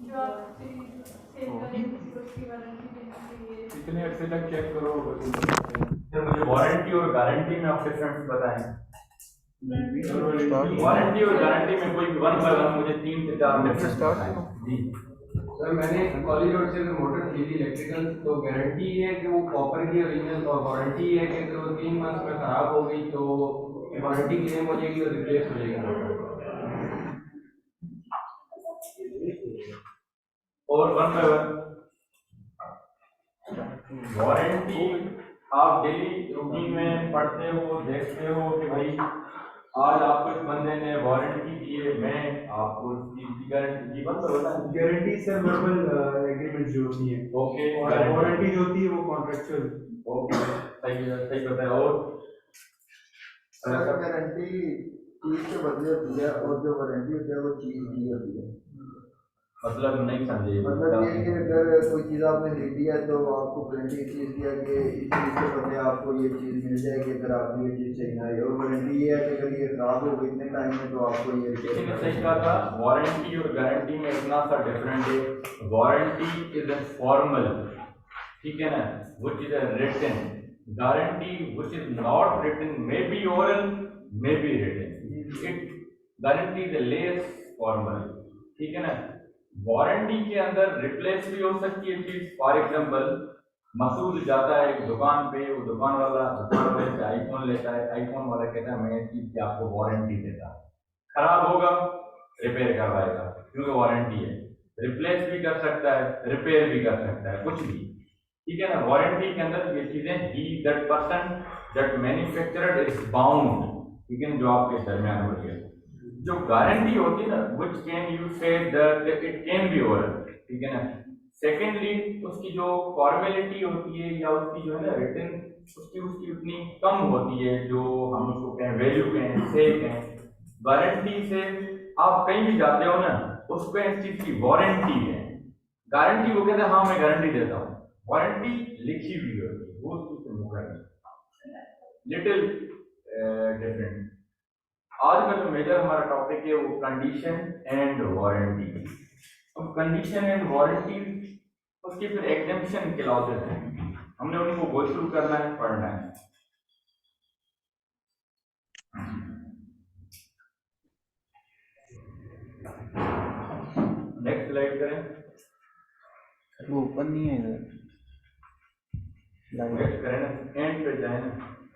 जो आप चीज सेल करेंगे उसकी वारंटी देने के लिए कितने अर्से तक चेक करो? सर मुझे वारंटी और गारंटी में आप डिफरेंस बताएं। वारंटी और गारंटी में कोई वन बाय वन मुझे 3 से 4 डिफरेंस बताएं। जी सर, मैंने कॉलेज रोड से मोटर खरीदी इलेक्ट्रिकल, तो गारंटी है कि वो कॉपर की ओरिजिनल, और वारंटी है कि अगर वो 3 मंथ में खराब हो गई तो वारंटी क्लेम हो जाएगी और रिप्लेस हो जाएगी मोटर। और वन बाय वन वारंटी आप डेली रूटीन में पढ़ते हो, देखते हो कि भाई आज आपको इस बंदे ने वारंटी दी है, मैं आपको इसकी गारंटी दी। बंद होता है गारंटी सर वर्बल एग्रीमेंट जो होती है, ओके, और वारंटी जो होती है वो कॉन्ट्रेक्चुअल। ओके, सही बताया। और गारंटी चीज के बदले होती है और जो वारंटी होती है वो चीज की होती है। मतलब नहीं समझे? मतलब ये कि अगर कोई चीज़ आपने खरीदी है तो आपको गारंटी इस चीज़ की है कि इस चीज़ के बदले आपको ये चीज़ मिल जाएगी अगर आपको ये चीज़ सही ना आई, और वारंटी ये है कि अगर ये खराब हो गई इतने टाइम में तो आपको ये किसी ने सही कहा था, वारंटी और गारंटी में इतना सा डिफरेंट है। वारंटी इज ए फॉर्मल, ठीक है ना, which is a written. Guarantee which is not written, may be oral, may be written. It guarantee is less formal, ठीक है ना। वारंटी के अंदर रिप्लेस भी हो सकती है चीज। फॉर एग्जांपल, मसूद जाता है एक दुकान पे, वो दुकान वाले से आईफोन लेता है, आईफोन वाला कहता है मैं इस चीज की आपको वारंटी देता हूं, खराब होगा रिपेयर करवाएगा क्योंकि वारंटी है। रिप्लेस भी कर सकता है, रिपेयर भी कर सकता है, कुछ भी, ठीक है ना। वारंटी के अंदर ये चीजें, he that person that manufacturer is bound, ठीक है, जो आपके दरमियान हो रही है। जो गारंटी होती है ना, which can you say that it can be oral, ठीक है ना। सेकेंडली, उसकी जो फॉर्मेलिटी होती है या उसकी जो है ना रिटन, उसकी उतनी कम होती है जो हम उसको कहें वैल्यू कहें, से कहें। गारंटी से आप कहीं भी जाते हो ना, उसको इस चीज की वारंटी है। गारंटी वो कहते हैं हाँ मैं गारंटी देता हूँ, वारंटी लिखी हुई होती है, वो उसकी मुकर लिटिल डिफरेंट। आज का जो मेजर हमारा टॉपिक है वो कंडीशन एंड वारंटी। अब कंडीशन एंड वारंटी, उसके फिर एग्जेम्पशन क्लॉजेस हैं, हमने उनको गो थ्रू करना है, पढ़ना है। नेक्स्ट स्लाइड करें। वो ओपन नहीं है इधर, नेक्स्ट करें ना, एंड पे जाए ना,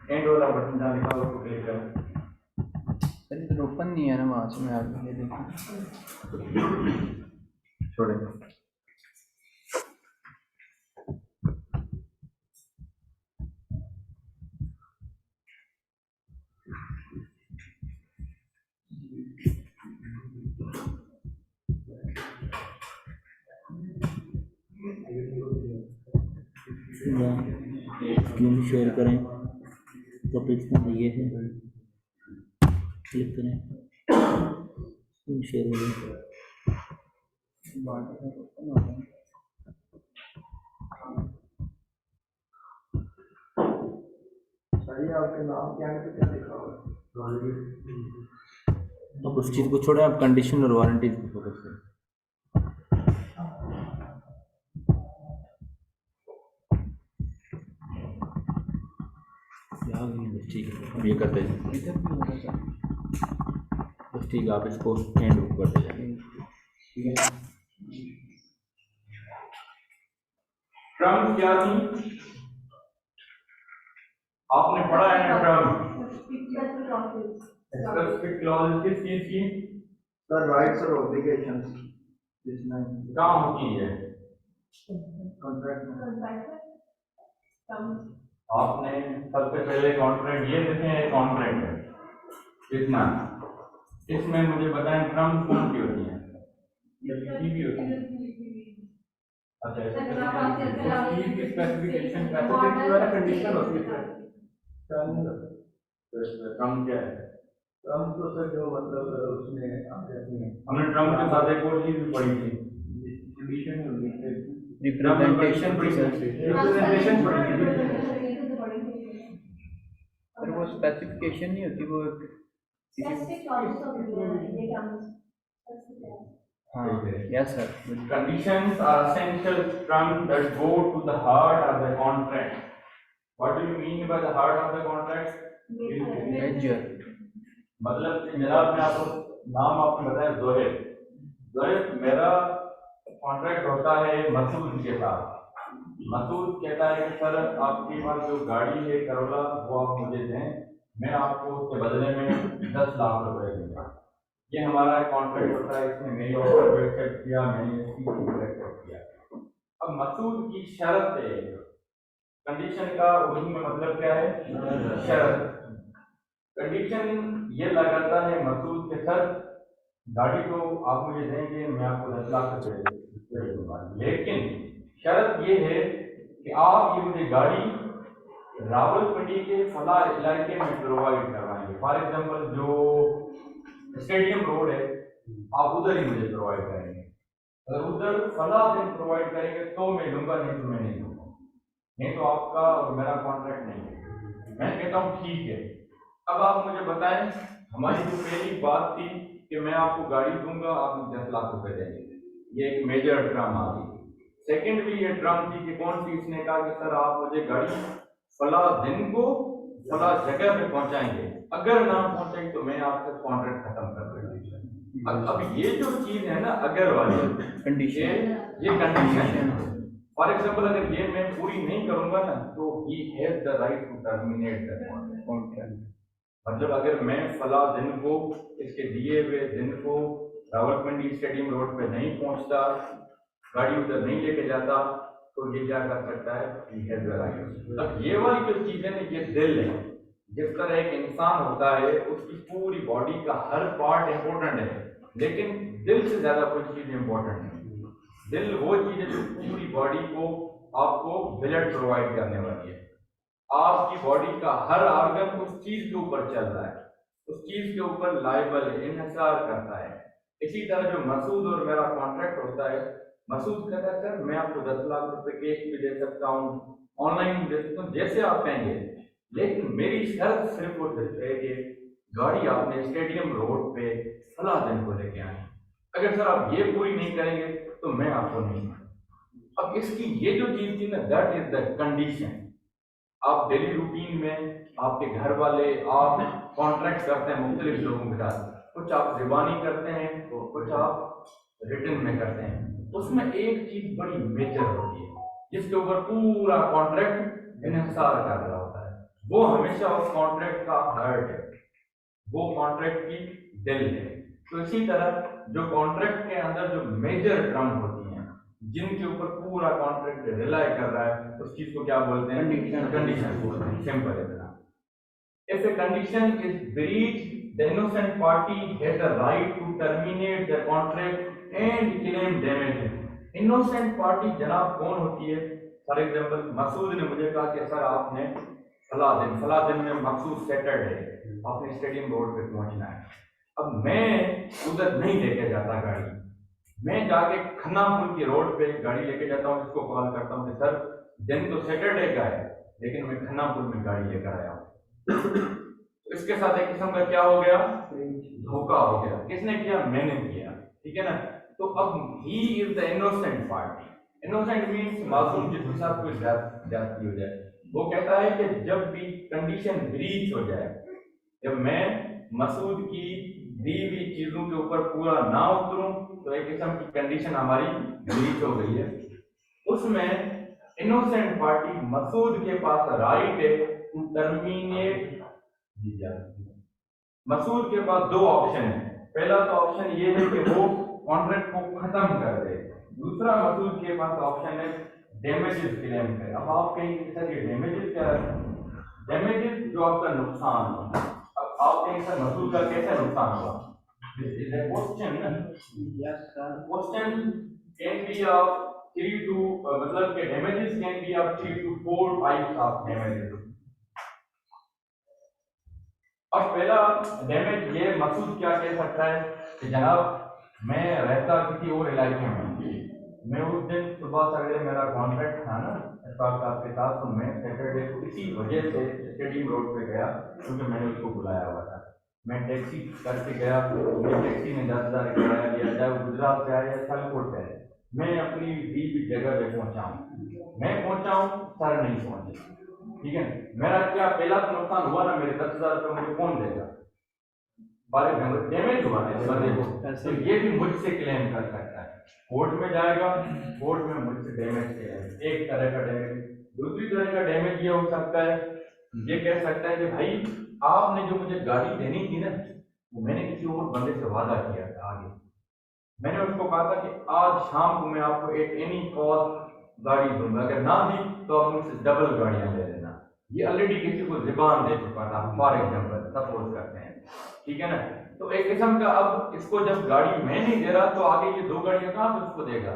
एंड वाला बटन जहाँ लिखा हो उसको क्लिक करें। सर इधर ओपन नहीं है ना, वहाँ से मैं आप ये देखिए छोड़े। स्क्रीन शेयर करें, टॉपिक में ये है, क्लिक करें, स्क्रीन शेयर हो गया। सही आपके नाम क्या है, क्या लिखा हुआ है? अब उस चीज़ को छोड़ें, आप कंडीशन और वारंटी पे फोकस करें। ठीक है, अब ये करते हैं, बस ठीक है, आप इसको एंड करते जाएंगे, ठीक है। टर्म क्या थी आपने पढ़ा है ना? टर्म स्पेसिफिक क्लॉज किस चीज की? सर राइट्स और ऑब्लिगेशंस जिसमें कहाँ होती है? कॉन्ट्रैक्ट में। आपने सबसे पहले कॉन्ट्रैक्ट ये देखें, कॉन्ट्रैक्ट है इतना, इसमें मुझे बताएं टर्म कौन सी होती है? लिखी भी होती है। अच्छा, स्पेसिफिकेशन कंडीशन होती है। टर्म क्या है? टर्म तो सर जो मतलब उसमें आ जाती है, हमने टर्म के साथ एक और चीज भी पढ़ी थी, कंडीशन होगी रिप्रेजेंटेशन पढ़ी थी, रिप्रेजेंटेशन पढ़ी थी। और वो स्पेसिफिकेशन नहीं होती, वो किसी हाँ yes sir Conditions are essential terms that go to the heart of the contract. What do you mean by the heart of the contract? Major मतलब कि जनाब मैं आपको नाम आपने बताया जोहेब। जोहेब मेरा कॉन्ट्रैक्ट होता है मसूद के साथ। मसूद कहता है कि सर आपके पास जो गाड़ी है करोला वो आप मुझे दें, मैं आपको उसके बदले में 10 लाख रुपए दूंगा। ये हमारा कॉन्ट्रैक्ट होता है, इसमें मेरी ऑफर को एक्सेप्ट किया, मैंने इसकी ऑफर एक्सेप्ट किया। अब मसूद की शर्त है, कंडीशन का उर्दू में मतलब क्या है? शर्त। कंडीशन ये लगाता है मसूद के सर गाड़ी तो आप मुझे देंगे, मैं आपको 10 लाख रुपए दे दूंगा, लेकिन शर्त ये है कि आप ये मुझे गाड़ी रावलपिंडी के फला इलाके में प्रोवाइड करवाएंगे। फॉर एग्जांपल जो स्टेडियम रोड है आप उधर ही मुझे प्रोवाइड करेंगे। अगर उधर फला दिन प्रोवाइड करेंगे तो मैं लूंगा, नहीं तो मैं नहीं लूंगा, नहीं तो आपका और मेरा कॉन्ट्रैक्ट नहीं है। मैं कहता हूँ ठीक है। अब आप मुझे बताएं, हमारी जो पहली बात थी कि मैं आपको गाड़ी दूंगा, आप मुझे 10 लाख रुपए देंगे, ये एक मेजर ड्रम आ गई। सेकेंड भी ये ड्रम थी कि कौन सी, इसने कहा कि सर आप मुझे गाड़ी फला दिन को फला जगह पे पहुंचाएंगे, अगर ना पहुंचाएंगे तो मैं आपका कॉन्ट्रैक्ट खत्म कर दूंगा। अब ये जो चीज है ना अगर वाली कंडीशन, ये कंडीशन है। फॉर एग्जाम्पल अगर ये मैं पूरी नहीं करूंगा ना तो he has the right to terminate the contract. मतलब अगर मैं फला दिन को इसके दिए हुए दिन को रावलपिंडी स्टेडियम रोड पे नहीं पहुंचता, गाड़ी उधर नहीं लेके जाता, तो ये क्या कर सकता है? he has the right। अब ये वाली जो चीज है ना, ये दिल है। जिस तरह एक इंसान होता है उसकी पूरी बॉडी का हर पार्ट इंपॉर्टेंट है, लेकिन दिल से ज्यादा कोई चीज इंपॉर्टेंट नहीं। दिल वो चीज है जो पूरी बॉडी को आपको ब्लड प्रोवाइड करने वाली है। आपकी बॉडी का हर ऑर्गन उस चीज के ऊपर चल रहा है, उस चीज के ऊपर लायबल है, इन्हिसार करता है। इसी तरह जो मसूद और मेरा कॉन्ट्रैक्ट होता है, मसूद कहता है सर मैं आपको 10 लाख रुपए कैश भी दे सकता हूँ, ऑनलाइन भी दे सकता हूँ, जैसे आप कहेंगे, लेकिन मेरी शर्त सिर्फ और सिर्फ है कि गाड़ी आपने स्टेडियम रोड पे फला दिन को लेके आए। अगर सर आप ये पूरी नहीं करेंगे तो मैं आपको नहीं। अब इसकी ये जो चीज थी ना, दैट इज द कंडीशन। आप डेली रूटीन में आपके घर वाले आप कॉन्ट्रैक्ट करते हैं मुख्तलिफ लोगों के साथ, कुछ आप ज़बानी करते हैं तो कुछ आप रिटन में करते हैं। उसमें एक चीज बड़ी मेजर होती है जिसके ऊपर पूरा कॉन्ट्रैक्ट इन्हिसार कर रहा होता है, वो हमेशा उस कॉन्ट्रैक्ट का हार्ट है, वो कॉन्ट्रैक्ट की दिल है। तो इसी तरह जो कॉन्ट्रैक्ट के अंदर जो मेजर टर्म होती हैं जिनके ऊपर पूरा कॉन्ट्रैक्ट रिलाई कर रहा है, उस चीज को क्या बोलते हैं? कंडीशन बोलते हैं। सिंपल इतना। If a condition is breached, the innocent party has the right to terminate the contract and claim damages. Innocent party जनाब कौन होती है? फॉर एग्जाम्पल मसूद ने मुझे कहा कि सर आपने फला दिन में मखसूस सैटरडे आपने स्टेडियम रोड पे पहुंचना है। अब मैं उधर नहीं लेके जाता गाड़ी, मैं जाके खन्ना पुल की रोड पे गाड़ी लेके जाता हूँ, इसको कॉल करता हूँ कि सर दिन तो सैटरडे का है लेकिन मैं खन्ना पुल में गाड़ी लेकर आया हूँ। तो इसके साथ एक किस्म का क्या हो गया? धोखा हो गया। किसने किया? मैंने किया। ठीक है ना? तो अब he is the innocent party. Innocent means मासूम जिसके साथ कोई ज्यादती हो जाए। वो कहता है कि जब भी कंडीशन ब्रीच हो जाए, जब मैं मसूद की दी हुई चीजों के ऊपर पूरा ना उतरूं, तो एक किस्म की कंडीशन हमारी ब्रीच हो गई है। उसमें इनोसेंट पार्टी मसूद के पास राइट है टू टर्मिनेट। मसूद के पास दो ऑप्शन है। पहला तो ऑप्शन ये है कि वो कॉन्ट्रैक्ट को खत्म कर दे, दूसरा मसूद के पास ऑप्शन है डैमेजेस क्लेम करे। अब आप कहेंगे सर ये डैमेजेस क्या है? डैमेजेस जो आपका नुकसान हो। अब आप कहेंगे सर मसूद का कैसा नुकसान हुआ? Question can be of 3 to मतलब के damages can be of 3 to 4 types of damages. अब पहला डैमेज ये मसूद क्या कह सकता है कि जनाब मैं रहता किसी और इलाके में, मैं उस दिन सुबह सवेरे मेरा कॉन्ट्रैक्ट था ना आपके साथ, तो मैं सैटरडे को इसी वजह से स्टेडियम रोड पे गया क्योंकि मैंने उसको बुलाया हुआ था। मैं टैक्सी करके गया, मेरी टैक्सी ने 10,000 किराया लिया, चाहे वो गुजरात से आए या सियालकोट से आए, मैं अपनी दी भी जगह पे पहुंचा हूँ, मैं पहुंचा हूँ, सर नहीं पहुंचे, ठीक है। मेरा क्या पहला तो नुकसान हुआ ना, मेरे 10,000 रुपये मुझे कौन देगा, बारे डैमेज हुआ है बंदे को, तो ये भी मुझसे क्लेम कर सकता है, कोर्ट में जाएगा, कोर्ट में मुझसे डैमेज क्लेम, एक तरह का डैमेज। दूसरी तरह का डैमेज ये हो सकता है, ये कह सकता है कि भाई आपने जो मुझे गाड़ी देनी थी ना, वो मैंने किसी और बंदे से वादा किया था आगे, मैंने उसको कहा था कि आज शाम को मैं आपको एट एनी कॉस्ट गाड़ी दूंगा, अगर ना दी तो आप मुझसे डबल गाड़ियां ले लेना। ये ऑलरेडी किसी को ज़बान दे चुका था, फॉर एग्जाम्पल सपोज करते हैं, ठीक है ना। तो एक किस्म का, अब इसको जब गाड़ी मैं नहीं दे रहा तो आगे ये 2 गाड़ियां कहाँ से उसको देगा,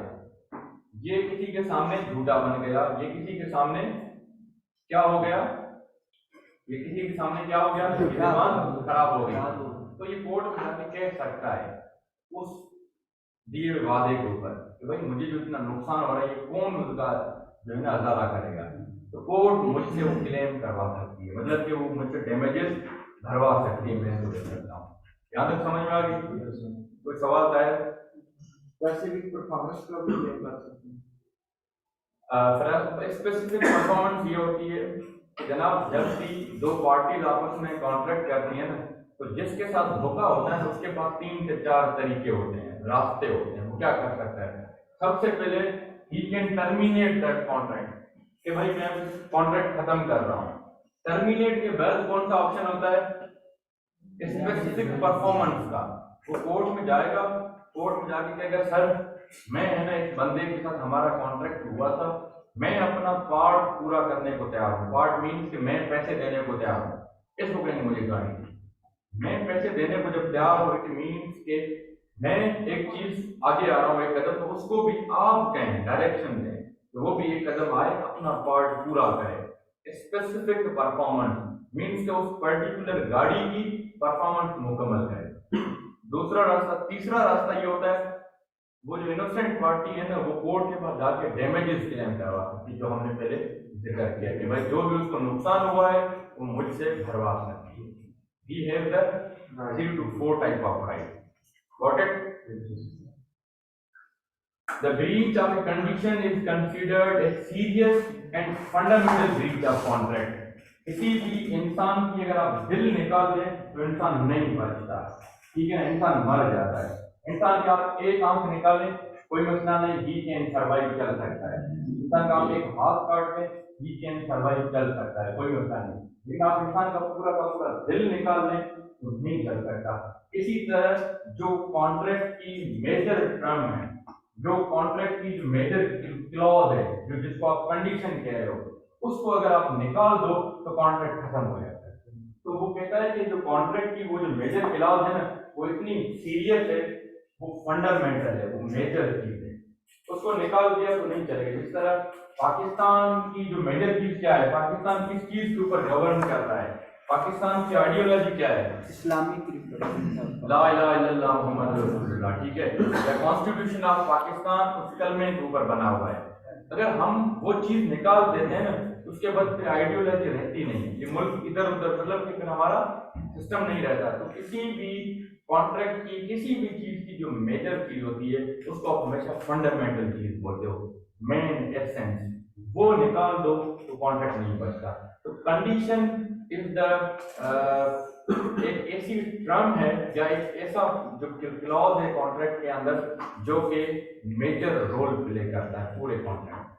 ये किसी के सामने झूठा बन गया, ये किसी के सामने क्या हो गया, ये किसी के सामने क्या हो गया, ज़बान खराब हो गया। तो ये कोर्ट में जाके कह सकता है उस दिए हुए वादे के ऊपर कि भाई मुझे जो इतना नुकसान हो रहा है ये कौन उसका जो है ना अदारा करेगा, तो कोर्ट मुझसे वो क्लेम करवा सकती है, मतलब कि वो मुझसे डैमेजेस भरवा सकती है, मैं दे सकता हूँ। यहाँ तक समझ में आ गई? कोई सवाल था? वैसे भी परफॉर्मेंस का भी क्लेम कर सकते हैं। स्पेसिफिक परफॉर्मेंस ये होती है कि जनाब जब भी 2 पार्टीज आपस में कॉन्ट्रैक्ट करती है ना, तो जिसके साथ धोखा होता है उसके पास 3 से 4 तरीके होते हैं, रास्ते होते हैं, वो क्या कर सकता है। सबसे पहले ही कैन टर्मिनेट दैट कॉन्ट्रैक्ट, कि भाई मैं कॉन्ट्रैक्ट खत्म कर रहा हूँ। टर्मिनेट के बाद कौन सा ऑप्शन होता है, स्पेसिफिक परफॉर्मेंस का। वो कोर्ट में जाएगा, कोर्ट में जाके कहेगा सर मैं है ना इस बंदे के साथ हमारा कॉन्ट्रैक्ट हुआ था, मैं अपना पार्ट पूरा करने को तैयार हूँ। पार्ट मीन्स कि मैं पैसे देने को तैयार हूँ, इसको कहेंगे मुझे गाड़ी। मैं पैसे देने को जब तैयार हूँ, इट मीन्स के मैं एक चीज आगे आ रहा हूँ एक कदम, तो उसको भी आप कहें, डायरेक्शन दें, तो वो भी एक कदम आए, अपना पार्ट पूरा करे। स्पेसिफिक परफॉर्मेंस मीन्स के उस पर्टिकुलर गाड़ी की परफॉर्मेंस मुकम्मल करे। दूसरा रास्ता, तीसरा रास्ता ये होता है, वो जो इनोसेंट पार्टी है ना, वो कोर्ट के पास जाके डैमेजेस क्लेम करवा सकती है, जो हमने पहले जिक्र किया कि भाई जो भी उसको नुकसान हुआ है वो मुझसे भरवा सकती है। We have the 3 to 4 type of right. Got it? The breach of a condition is considered a serious and fundamental breach of contract. किसी भी इंसान की अगर आप दिल निकाल दें तो इंसान नहीं बचता, ठीक है, इंसान मर जाता है। इंसान की आप एक आंख निकालें कोई मसला नहीं, ही कैन सर्वाइव चल सकता है। इंसान का आप एक हाथ काट दें, ही कैन सर्वाइव चल सकता है, कोई मसला नहीं। लेकिन आप इंसान का पूरा दिल निकाल लें तो नहीं चल सकता। इसी तरह जो कॉन्ट्रैक्ट की मेजर टर्म है, जो कॉन्ट्रैक्ट की जो मेजर क्लॉज है, जो जिसको आप कंडीशन कह रहे हो, उसको अगर आप निकाल दो तो कॉन्ट्रैक्ट खत्म हो जाता है। तो वो कहता है कि जो कॉन्ट्रैक्ट की वो जो मेजर क्लॉज है ना, वो इतनी सीरियस है, वो फंडामेंटल है, वो मेजर चीज है, उसको निकाल दिया तो नहीं चलेगा। जिस तरह पाकिस्तान की जो मेजर चीज क्या है, पाकिस्तान किस चीज के ऊपर गवर्न कर रहा है, पाकिस्तान की आइडियोलॉजी क्या है, इस्लामिक ला इलाहा इल्लल्लाह मुहम्मद रसूलुल्लाह, ठीक है। द कॉन्स्टिट्यूशन ऑफ पाकिस्तान उस कलमे के ऊपर बना हुआ है। अगर हम वो चीज निकाल देते हैं ना, उसके बाद फिर आइडियोलॉजी रहती नहीं, ये मुल्क इधर उधर, मतलब कि फिर हमारा सिस्टम नहीं रहता। तो किसी भी कॉन्ट्रैक्ट की किसी भी चीज की जो मेजर चीज होती है उसको आप हमेशा फंडामेंटल चीज बोलते हो, मेन एसेंस, वो निकाल दो तो कॉन्ट्रैक्ट नहीं बचता। तो कंडीशन इज द एक ऐसी टर्म है या एक ऐसा जो क्लॉज है कॉन्ट्रैक्ट के अंदर जो कि मेजर रोल प्ले करता है पूरे contract.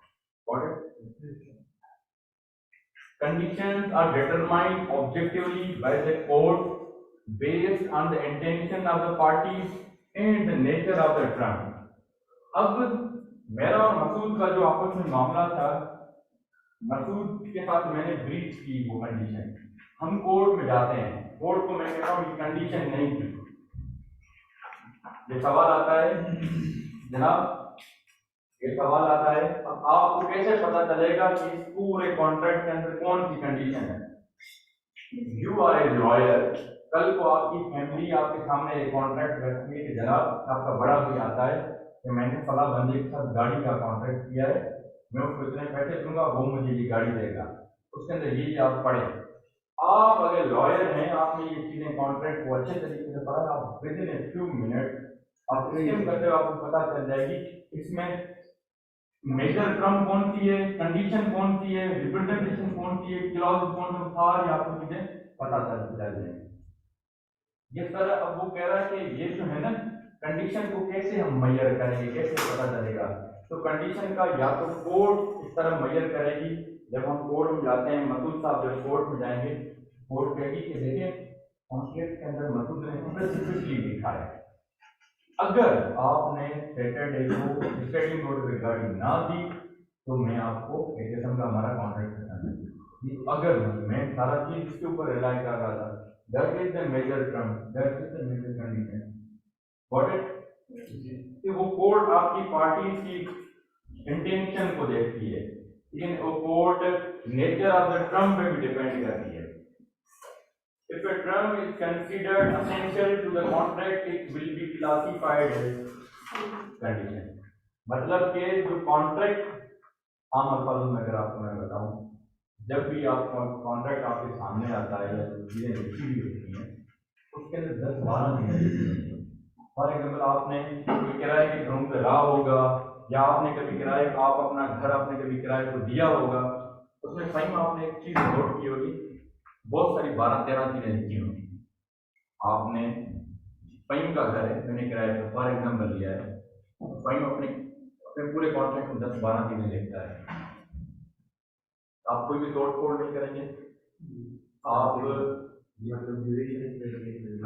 Conditions are determined objectively by the court based on the intention of the parties and the nature of the term. अब मेरा और मसूद का जो आपस में मामला था, मसूद के साथ मैंने ब्रीच की वो कंडीशन, हम कोर्ट में जाते हैं, कोर्ट को मैं कह रहा हूँ ये कंडीशन नहीं थी। ये सवाल आता है जनाब, ये सवाल आता है, अब आपको कैसे पता चलेगा कि इस पूरे कॉन्ट्रैक्ट के अंदर कौन सी कंडीशन है। यू आर ए लॉयर, कल को आपकी फैमिली आपके सामने एक कॉन्ट्रैक्ट रखती है कि जनाब आपका बड़ा कोई आता है कि मैंने फला बंदे के साथ गाड़ी का कॉन्ट्रैक्ट किया है, मैं उसको इतने पैसे दूंगा, वो मुझे ये गाड़ी देगा, उसके अंदर ये आप पढ़े। आप अगर लॉयर हैं, आपने ये चीजें कॉन्ट्रैक्ट को अच्छे तरीके से पढ़ा, आप with in a few minute आप स्किम करते हो, आपको पता चल जाएगी इसमें मेजर टर्म कौन सी है, कंडीशन कौन सी है, रिप्रेजेंटेशन कौन सी है, क्लॉज कौन सा, सारी आपको चीजें पता चल जाएंगी। ये सर अब वो कह रहा है कि ये जो है ना कंडीशन को कैसे हम मेजर करेंगे, कैसे पता चलेगा? तो कंडीशन का या तो कोर्ट इस तरह मेजर करेगी, जब हम कोर्ट में जाते हैं, मसूद साहब जब कोर्ट में जाएंगे, कोर्ट कहेगी कि देखिए कॉन्फ्लिक्ट के अंदर मसूद ने स्पेसिफिकली लिखा है अगर आपने सैटरडे को स्टडी रोड पे गाड़ी ना दी तो मैं आपको एक किस्म का हमारा कॉन्ट्रैक्ट करना, अगर मैं सारा चीज इसके ऊपर रिलाई कर रहा था, that is the major term, that is the major condition. Got it? वो कोर्ट आपकी पार्टी की इंटेंशन को देखती है, लेकिन वो court nature of the term पे भी डिपेंड करती है। If a term is considered essential to the contract, it will be classified as condition. मतलब कि जो कॉन्ट्रैक्ट, आम अल्फाजों में अगर आपको मैं बताऊं, जब भी आप कॉन्ट्रैक्ट आपके सामने आता है या चीजें लिखी हुई होती हैं, उसके अंदर 10-12 चीजें लिखी होती हैं। फॉर एग्जाम्पल, आपने कोई किराए के घरों पे रहा होगा, या आपने कभी किराए, आप अपना घर आपने कभी किराए को दिया होगा, उसमें सही में आपने एक चीज नोट की होगी, बहुत सारी 12-13 चीजें लिखी होंगी। आपने फहीम का घर है, मैंने किराए पर फॉर एग्जाम्पल लिया है, फहीम अपने अपने पूरे कॉन्ट्रैक्ट में 10-12 चीजें लिखता है। आप कोई भी तोड़ फोड़ नहीं करेंगे, आप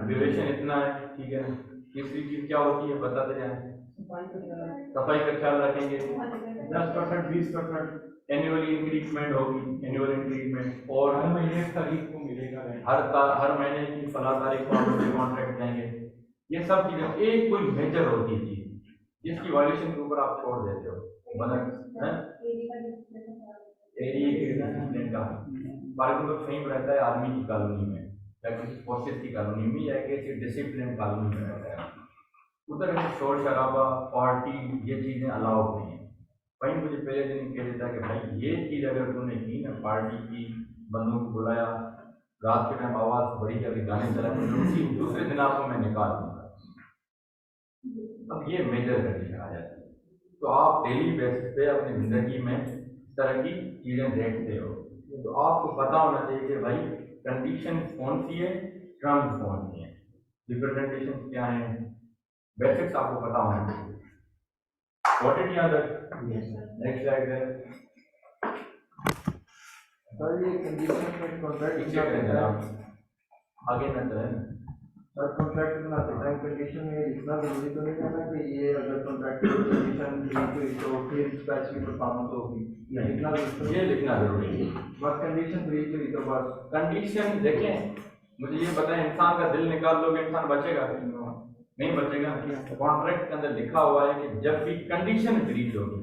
ड्यूरेशन इतना है, ठीक है, तीसरी चीज क्या होती है बताते जाए, सफाई का ख्याल रखेंगे, 10%, 20% एनुअली इंक्रीजमेंट होगी, एनुअल इंक्रीजमेंट, और हर महीने तारीख को मिलेगा, हर महीने की फला तारीख को आप कॉन्ट्रैक्ट देंगे। ये सब चीजें एक कोई मेजर होती है चीज जिसकी वायलेशन के ऊपर आप छोड़ देते हो, एरिया का बार सही रहता है आर्मी की कॉलोनी में या किसी फोर्सेस की कॉलोनी में या किसी डिसिप्लिन कॉलोनी में रहता है, उधर शोर शराबा पार्टी ये चीजें अलाउड नहीं है। भाई मुझे पहले दिन कह देता है कि भाई ये चीज अगर तूने की ना, पार्टी की, बंदों को बुलाया, रात के टाइम आवाज बड़ी करके गाने चला, उसी दूसरे दिन आपको मैं निकाल दूंगा। अब ये मेजर कंडीशन आ जाती है। तो आप डेली बेसिस पे अपनी जिंदगी में इस तरह की चीजें देखते हो, तो आपको पता होना चाहिए कि भाई कंडीशन कौन सी है, टर्म्स कौन सी है, रिप्रेजेंटेशन क्या है, बेसिक्स आपको पता होना चाहिए। What did you other? Next slide there. Sir ये कंडीशन में कॉन्ट्रैक्ट पीछे करें जनाब, आगे न चलें। सर कॉन्ट्रैक्ट बनाते टाइम कंडीशन में लिखना जरूरी तो नहीं है ना कि ये अगर कॉन्ट्रैक्ट कंडीशन ब्रीच हुई तो फिर स्पेसिफिक परफॉर्मेंस होगी, ये लिखना जरूरी है। बस कंडीशन ब्रीच हुई तो बस कंडीशन देखें, मुझे ये बताएं, इंसान का दिल निकाल लोगे इंसान बचेगा नहीं बचेगा? कॉन्ट्रैक्ट के अंदर लिखा हुआ है कि जब भी कंडीशन ब्रीच होगी,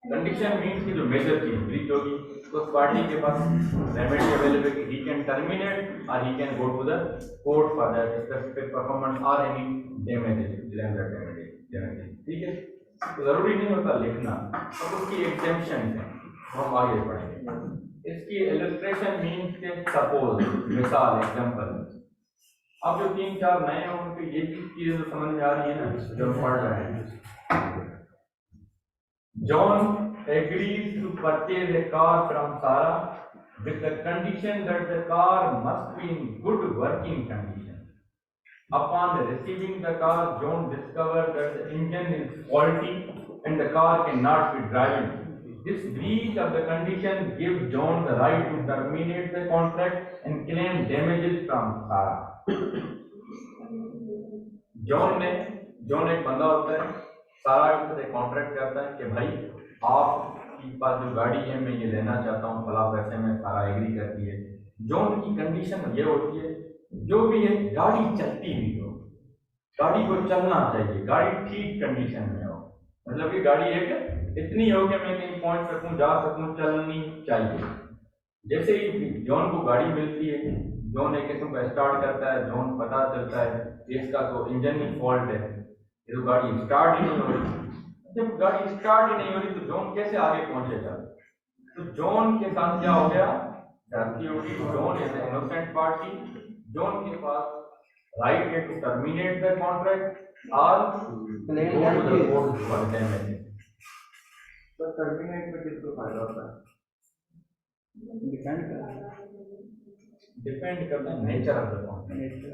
कंडीशन मीन्स की जो मेजर चीज ब्रीच होगी, तो उस पार्टी के पास remedy available, he can terminate और he can go to the court for that specific performance और एनी डैमेजेस, ठीक है। तो जरूरी नहीं होता लिखना, तो उसकी एग्जेम्पशन है, हम आगे पढ़ेंगे। इसकी इलस्ट्रेशन मीन्स के सपोज, मिसाल, एग्जांपल। अब जो 3-4 नए हैं उनके ये चीजें जो समझ में आ रही है ना, जो पढ़ रहे हैं। John agrees to purchase a car from Sarah with the condition that the car must be in good working condition. Upon receiving the car, John discovered that the engine is faulty and the car cannot be driven. This breach of the condition gives John the right to terminate the contract and claim damages from Sarah. John एक बंदा होता है, सारा से contract करता है कि भाई आपके पास जो गाड़ी है मैं ये लेना चाहता हूँ, फला पैसे में, सारा एग्री करती है। जॉन की कंडीशन ये होती है जो भी है गाड़ी चलती हुई हो, गाड़ी को चलना चाहिए, गाड़ी ठीक कंडीशन में हो, मतलब कि गाड़ी एक इतनी हो कि मैं कहीं पहुंच सकूं, जा सकूं, चलनी चाहिए। जैसे ही जॉन को गाड़ी मिलती है, जॉन एक किस्म का स्टार्ट करता है, जॉन पता चलता है कि इसका तो इंजन ही फॉल्ट है, ये तो गाड़ी स्टार्ट ही नहीं हो रही। जब गाड़ी स्टार्ट ही नहीं हो रही तो जॉन कैसे आगे पहुंचेगा? तो जॉन के साथ क्या हो गया, जाती होगी John is innocent party, John के पास राइट है टू टर्मिनेट द कॉन्ट्रैक्ट और Claim डैमेज। तो टर्मिनेट में किसको फायदा होता है? डिपेंड करता है डिपेंड करता है nature of the contract. Nature.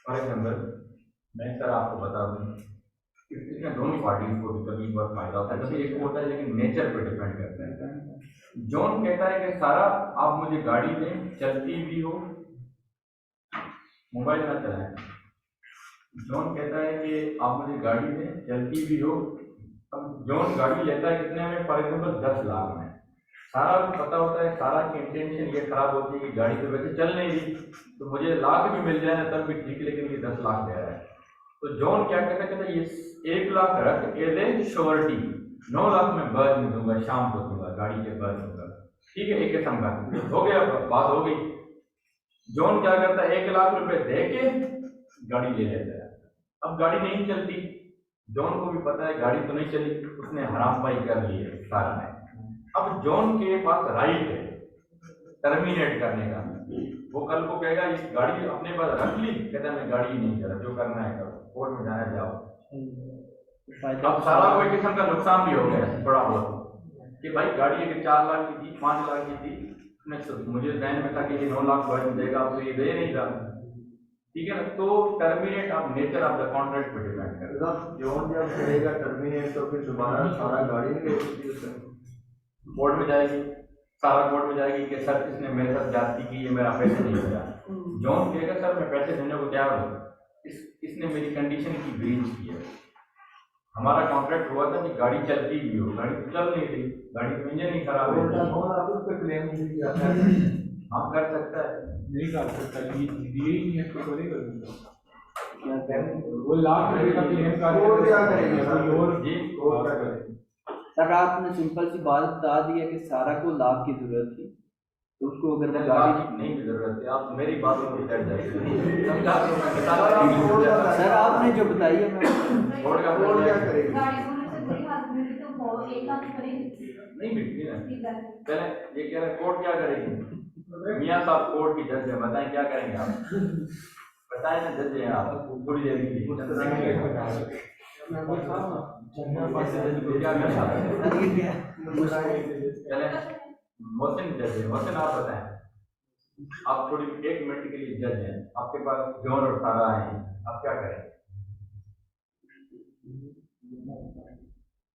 For example मैं सर आपको बता दूं, इसमें दोनों पार्टीज को भी कभी बहुत फायदा होता है, कभी एक होता है, लेकिन नेचर पे डिपेंड करता है। जॉन कहता है कि सारा आप मुझे गाड़ी दें चलती भी हो, मोबाइल ना चलाएं। जॉन कहता है कि आप मुझे गाड़ी दें चलती भी हो। अब जॉन गाड़ी लेता है कितने में? फॉर एग्जाम्पल 10 लाख में। सारा को पता होता है, सारा की इंटेंशन ये खराब होती है कि गाड़ी तो वैसे चल नहीं रही, तो मुझे लाख भी मिल जाए ना तब भी ठीक, लेकिन ये 10 लाख दे रहा है। तो जॉन क्या कहता है, ये 1 लाख रख एज ए श्योरिटी, 9 लाख में बाद में दूंगा, शाम को दूंगा, गाड़ी के बाद दूंगा। ठीक है, एक किस्म का हो गया, बात हो गई। जॉन क्या करता है, 1 लाख रुपए दे के गाड़ी ले लेता है। अब गाड़ी नहीं चलती, जॉन को भी पता है गाड़ी तो नहीं चली, उसने हरामपाई कर ली है सारा ने। अब जॉन के पास राइट है टर्मिनेट करने का। वो कल को कहेगा इस गाड़ी अपने पास रख ली, कहता है मैं गाड़ी नहीं चला, जो करना है करो, कोर्ट में जाना जाओ। अब सारा कोई किस्म का नुकसान भी हो गया थोड़ा बहुत कि भाई गाड़ी अगर 4 लाख की थी, 5 लाख की थी, मुझे ध्यान में था कि ये 9 लाख बाद देगा, अब तो ये दे नहीं रहा। ठीक है ना, तो terminate of nature of the contract पे डिपेंड करता है। जॉन जब करेगा टर्मिनेट तो फिर दोबारा सारा गाड़ी नहीं ले सकती उससे। कोर्ट में जाएगी, सारा कोर्ट में जाएगी कि सर इसने मेरे साथ जाती की, ये मेरा पैसे नहीं दिया। जॉन कहेगा सर मैं पैसे देने को तैयार हूँ, इसने मेरी कंडीशन की ब्रीच की है। हमारा कॉन्ट्रैक्ट हुआ था कि गाड़ी चलती भी हो, गाड़ी तो चल नहीं रही, गाड़ी तो इंजन ही खराब है। हाँ कर सकता है, नहीं कर सकता, ये दिए ही नहीं है तो नहीं करूँगा। वो लाख रुपए का क्लेम कोर्ट क्या करेंगे सर? और जी कोर्ट क्या करेंगे? सर आपने सिंपल सी बात बता दी है कि सारा को लाभ की जरूरत थी, तो उसको अगर वो गाड़ी गाड़ी नहीं की जरूरत है, आप मेरी बातों को चढ़ जाइए। समझा? सर आपने जो बताई है मैं कोर्ट का कोर्ट क्या करेगी? गाड़ी होने से बुरी हालत में तो वो 1 लाख करेगी। नहीं बिकती ना। ठीक है। पहले ये कह रहे कोर्ट क्या करेगी? मियाँ साहब कोर्ट की जज है, बताएं क्या करेंगे आप? बताएं ना, जज हैं आप, पूरी देर के लिए क्या करें चले मोहसिन जज है। मोहसिन आप बताएं, आप थोड़ी 1 मिनट के लिए जज हैं, आपके पास जॉन और सारा आए हैं, आप क्या करें?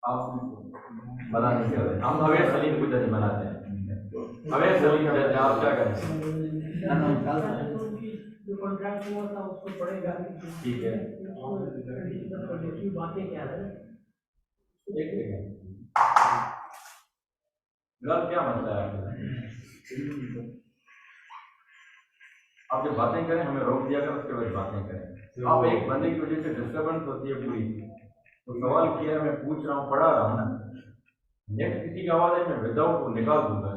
आप बना नहीं कर रहे, हम अवैध सलीम को जज बनाते हैं। अवैध सलीम जज है, आप क्या करें? जो कॉन्ट्रैक्ट हुआ था उसको पड़ेगा। ठीक है, बातें क्या है? एक सेकेंड, गलत क्या मसला है? आप जब बातें करें हमें रोक दिया करें, उसके बाद बातें करें। आप एक बंदे की वजह से डिस्टर्बेंस होती है पूरी, तो सवाल किया मैं पूछ रहा हूँ, पढ़ा रहा हूँ ना, नेक्स्ट किसी की आवाज़ है मैं विदाउट को निकाल दूंगा।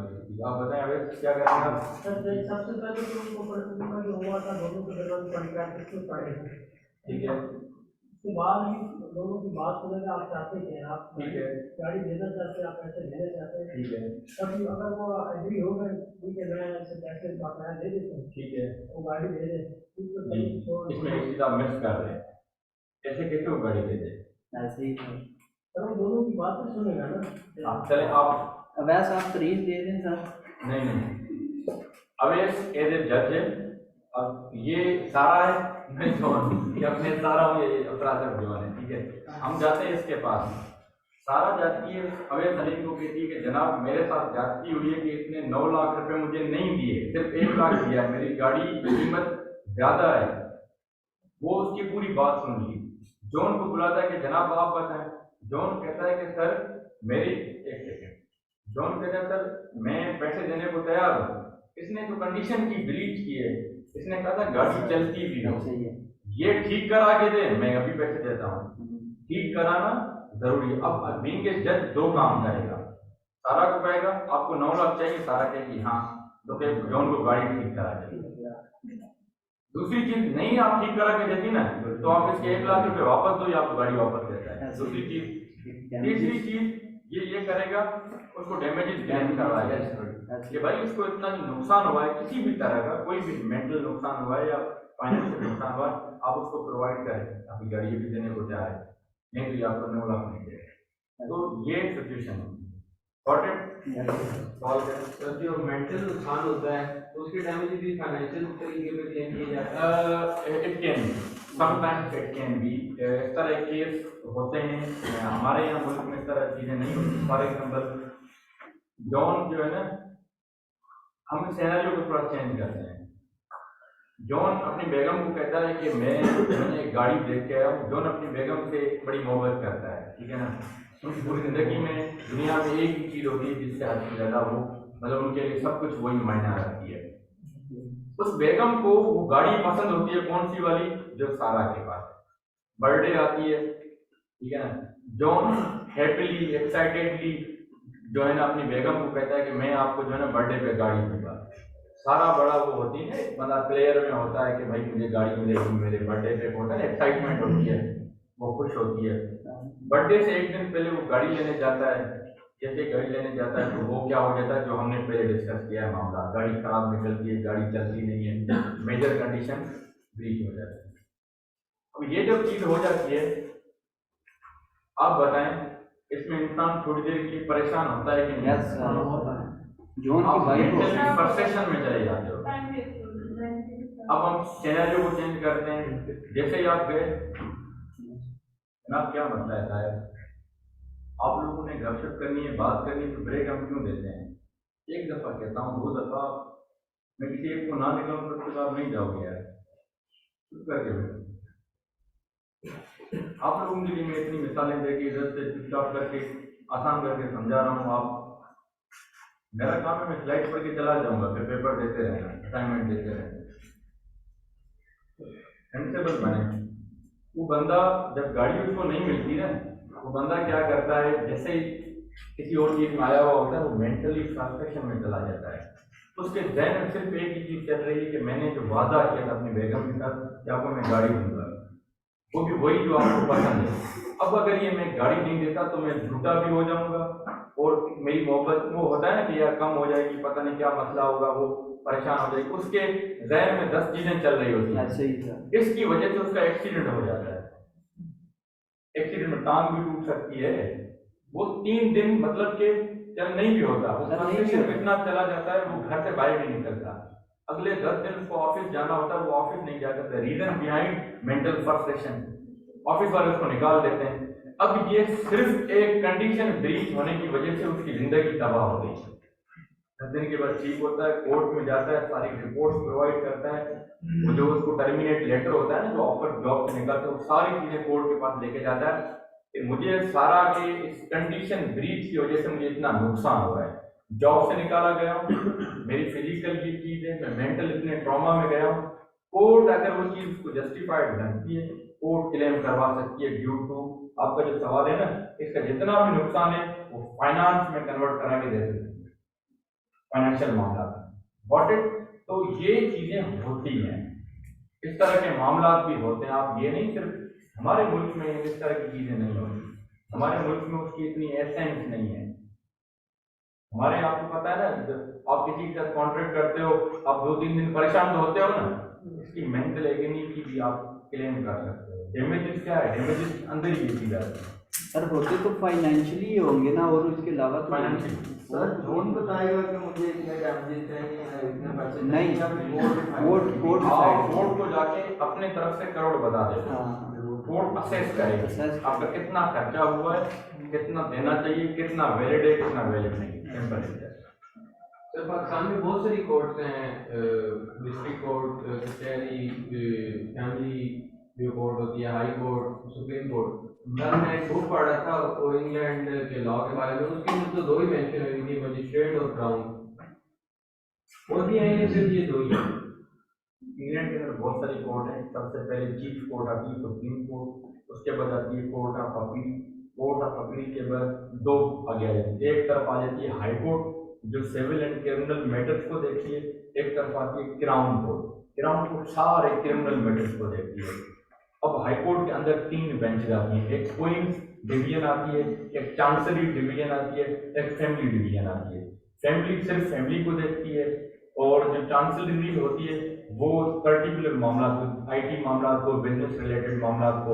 आप बताएं अवैध क्या करेंगे आप? सबसे पहले तो उनको पढ़ना जो हुआ था दोनों के दरमियान कॉन्ट्रैक्ट को पढ़ेगा। ठीक है, उसके बाद ही दोनों की बात सुनेगा, आप चाहते हैं, आप ठीक है, गाड़ी देना चाहते हैं, आप पैसे देना चाहते हैं। ठीक है, तब अगर वो एग्री हो गए, ठीक है मैं ऐसे पैसे बकाया दे देता हूँ, ठीक है वो गाड़ी दे दे। जी। इसमें एक चीज आप मिस कर रहे हैं, कैसे कैसे वो गाड़ी दे दे? ऐसे ही है। पर वो दोनों की बातें सुनेगा ना। आप चले आप अवैध आप तरीफ दे दें सर। नहीं अवैध एज ए जज है, अब ये सारा है, मैं जॉन, ये अपने सारा हूँ, ये अपराध जॉन है। ठीक है, हम जाते हैं इसके पास, सारा जाती है अवैध सलीम को, कहती है कि जनाब मेरे साथ जाती हुई है कि इसने 9 लाख रुपए मुझे नहीं दिए, सिर्फ 1 लाख दिया, मेरी गाड़ी की कीमत ज्यादा है। वो उसकी पूरी बात सुन ली, जॉन को बुलाता है कि जनाब आप बताएं। जॉन कहता है कि सर मेरी एक सेकेंड, जॉन कहता है सर मैं पैसे देने को तैयार हूँ, इसने जो कंडीशन की ब्रीच की है, इसने कहा था गाड़ी चलती भी हो, ये ठीक करा के दे, मैं अभी पैसे देता हूँ, ठीक कराना जरूरी है। अब बीइंग ए जज 2 काम करेगा, सारा को कहेगा आपको 9 लाख चाहिए, सारा कहेगी हाँ, तो फिर जॉन को गाड़ी ठीक करा देगी। दूसरी चीज नहीं आप ठीक करा के देती ना, तो आप इसके 1 लाख रुपए वापस दो या आपको गाड़ी वापस देता है। दूसरी चीज, तीसरी चीज ये करेगा, उसको डैमेजेस क्लेम करवाएगा कि भाई इसको इतना नुकसान हुआ है, किसी भी तरह का कोई भी मेंटल नुकसान हुआ है या फाइनेंशियल नुकसान हुआ है, आप उसको प्रोवाइड करें, आपकी गाड़ी भी देने को तैयार है, नहीं तो ये आपको 9 लाख नहीं देगा। तो ये एक सिचुएशन है। सर जो मेंटल नुकसान होता है तो उसके डैमेज भी फाइनेंशियल तरीके पे क्लेम किए जाते हैं। It can be, sometimes it can be, इस तरह केस होते हैं हमारे यहाँ मुल्क में, इस तरह चीजें नहीं होती। फॉर एग्जाम्पल जॉन जो है ना, हम सिनेरियो को थोड़ा चेंज करते हैं। जॉन अपनी बेगम को कहता है कि मैंने एक गाड़ी देख के आया हूँ। जॉन अपनी बेगम से बड़ी मोहब्बत करता है, ठीक है ना। उनकी पूरी जिंदगी में दुनिया में एक ही चीज होती है जिससे हद से ज्यादा वो, मतलब उनके लिए सब कुछ वही मायना रखती है। उस बेगम को वो गाड़ी पसंद होती है, कौन सी वाली, जो सारा के पास बर्थडे आती है, ठीक है ना। जॉन हैप्पीली एक्साइटेडली जो है ना अपनी बेगम को कहता है कि मैं आपको जो है ना बर्थडे पे गाड़ी दूंगा। सारा बड़ा वो होती है, मतलब प्लेयर में होता है कि भाई मुझे गाड़ी मिलेगी, मेरे बर्थडे पे होता है, एक्साइटमेंट होती है, वो खुश होती है। बर्थडे से एक दिन पहले वो गाड़ी लेने जाता है। जैसे गाड़ी लेने जाता है तो वो क्या हो जाता है, जो हमने पहले डिस्कस किया है मामला, गाड़ी खराब निकलती है, गाड़ी चलती नहीं है, मेजर कंडीशन ब्रीच हो जाती है। अब ये जब चीज हो जाती है, आप बताएं इसमें इंसान थोड़ी देर के लिए परेशान होता है कि नहीं? जॉन की वाइफ फ्रस्ट्रेशन में चले जाते हो। टाइम वेस्ट हो रहा है। अब हम सिनेरियो को चेंज करते हैं। जैसे ही आप गए, जनाब क्या मसला है साहब, आप लोगों ने गपशप करनी है, बात करनी है, तो ब्रेक हम क्यों देते हैं? एक दफा कहता हूँ, 2 दफा, मैं किसी एक को ना निकलूँ तो आप नहीं जाओगे यार, चुप करके बैठो। आप लोगों के लिए मैं इतनी मिसालें देके इधर से चुपचाप करके आसान करके समझा रहा हूँ। आप, मेरा काम है मैं स्लाइड पढ़ के चला जाऊंगा, फिर पेपर देते रहना, असाइनमेंट देते रहना। सेंसेबल बने। वो बंदा जब गाड़ी उसको नहीं मिलती ना, वो बंदा क्या करता है, जैसे ही किसी और चीज में आया हुआ होता है, वो मेंटली फ्रस्ट्रेशन में चला जाता है। उसके जहन में सिर्फ एक ही चीज चल रही है कि मैंने जो वादा किया था अपनी बेगम के साथ कि आपको मैं गाड़ी दूंगा, वो भी वही जो आपको पसंद है। अब अगर ये मैं गाड़ी नहीं देता तो मैं झूठा भी हो जाऊंगा और मेरी मोहब्बत, वो होता है ना कि यार कम हो जाएगी, पता नहीं क्या मसला होगा, वो परेशान हो जाएगी। उसके जहन में 10 चीजें चल रही होती हैं। इसकी वजह से उसका एक्सीडेंट हो जाता है। एक्सीडेंट में टांग भी टूट सकती है। वो 3 दिन मतलब के चल नहीं भी होता, इतना चला जाता है वो घर से बाहर नहीं निकलता। अगले 10 दिन उसको ऑफिस जाना होता है, वो ऑफिस नहीं जा सकता। Reason behind mental frustration, office वाले उसको निकाल देते हैं। अब ये सिर्फ एक कंडीशन ब्रीच होने की वजह से उसकी जिंदगी तबाह हो गई। 10 दिन के बाद ठीक होता है, कोर्ट में जाता है, सारी रिपोर्ट्स प्रोवाइड करता है, वो जो उसको टर्मिनेट लेटर होता है ना, जो ऑफर जॉब से निकालते हैं, वो सारी चीजें कोर्ट के पास लेके जाता है कि मुझे सारा के इस कंडीशन ब्रीच की वजह से मुझे इतना नुकसान हुआ है, जॉब से निकाला गया हूँ, मेरी फिजिकल ये चीज है, मैं मेंटल इतने ट्रॉमा में गया हूँ। कोर्ट अगर वो चीज को जस्टिफाइड ढंगती है, कोर्ट क्लेम करवा सकती है ड्यू टू, आपका जो सवाल है ना, इसका जितना भी नुकसान है वो फाइनेंस में कन्वर्ट करा के दे सकती है, फाइनेंशियल मामला गॉट इट। तो ये चीजें होती हैं, इस तरह के मामला भी होते हैं। आप ये नहीं, सिर्फ हमारे मुल्क में इस तरह की चीजें नहीं होती, हमारे मुल्क में उसकी इतनी एसेंस नहीं है। हमारे आपको पता है ना, आप किसी के साथ कॉन्ट्रैक्ट करते हो, आप 2-3 दिन परेशान तो होते हो ना, इसकी मेंटल एगनी की भी आप क्लेम कर सकते हो। डैमेजेस क्या है, डैमेजेस अंदर ही बेची जाती है सर, होते तो फाइनेंशियली होंगे ना, और उसके अलावा तो फाइनेंशियल। सर जोन बताएगा कि मुझे इतने डैमेजेस चाहिए, इतने पैसे नहीं, कोर्ट कोर्ट आप कोर्ट को जाके अपने तरफ से करोड़ बता देते हो, कोर्ट असेस करेगी आपका कितना खर्चा हुआ है, कितना देना चाहिए, कितना वैलिड है, कितना वैलिड नहीं। सिंपल है। सर पाकिस्तान में बहुत सारी कोर्ट्स हैं, डिस्ट्रिक्ट कोर्ट, कचहरी, फैमिली जो कोर्ट होती है, high court, supreme court. Sir मैं एक बुक पढ़ रहा था वो इंग्लैंड के लॉ के बारे में, उसके अंदर तो 2 ही मेंशन हुई थी, मजिस्ट्रेट और क्राउन। और भी हैं, सिर्फ ये 2 ही हैं। इंग्लैंड के अंदर बहुत सारी कोर्ट है। सबसे पहले चीफ कोर्ट आती है, सुप्रीम कोर्ट, उसके बाद आती है court of appeal. Court of appeal के बाद 2 आगे आ जाती है। एक तरफ आ जाती है हाई कोर्ट जो सिविल एंड क्रिमिनल मैटर्स को देखती है, एक तरफ आती है क्राउन कोर्ट। क्राउन कोर्ट सारे क्रिमिनल मैटर्स को देखती है। अब हाई कोर्ट के अंदर 3 बेंच आती हैं, एक क्वींस, डिवीजन आती है, एक चांसरी डिवीजन आती है, एक फैमिली डिवीजन आती है। फैमिली सिर्फ फैमिली को देखती है और जो चांसलरी होती है वो पर्टिकुलर मामला को, आईटी मामला को, बिजनेस रिलेटेड मामला को,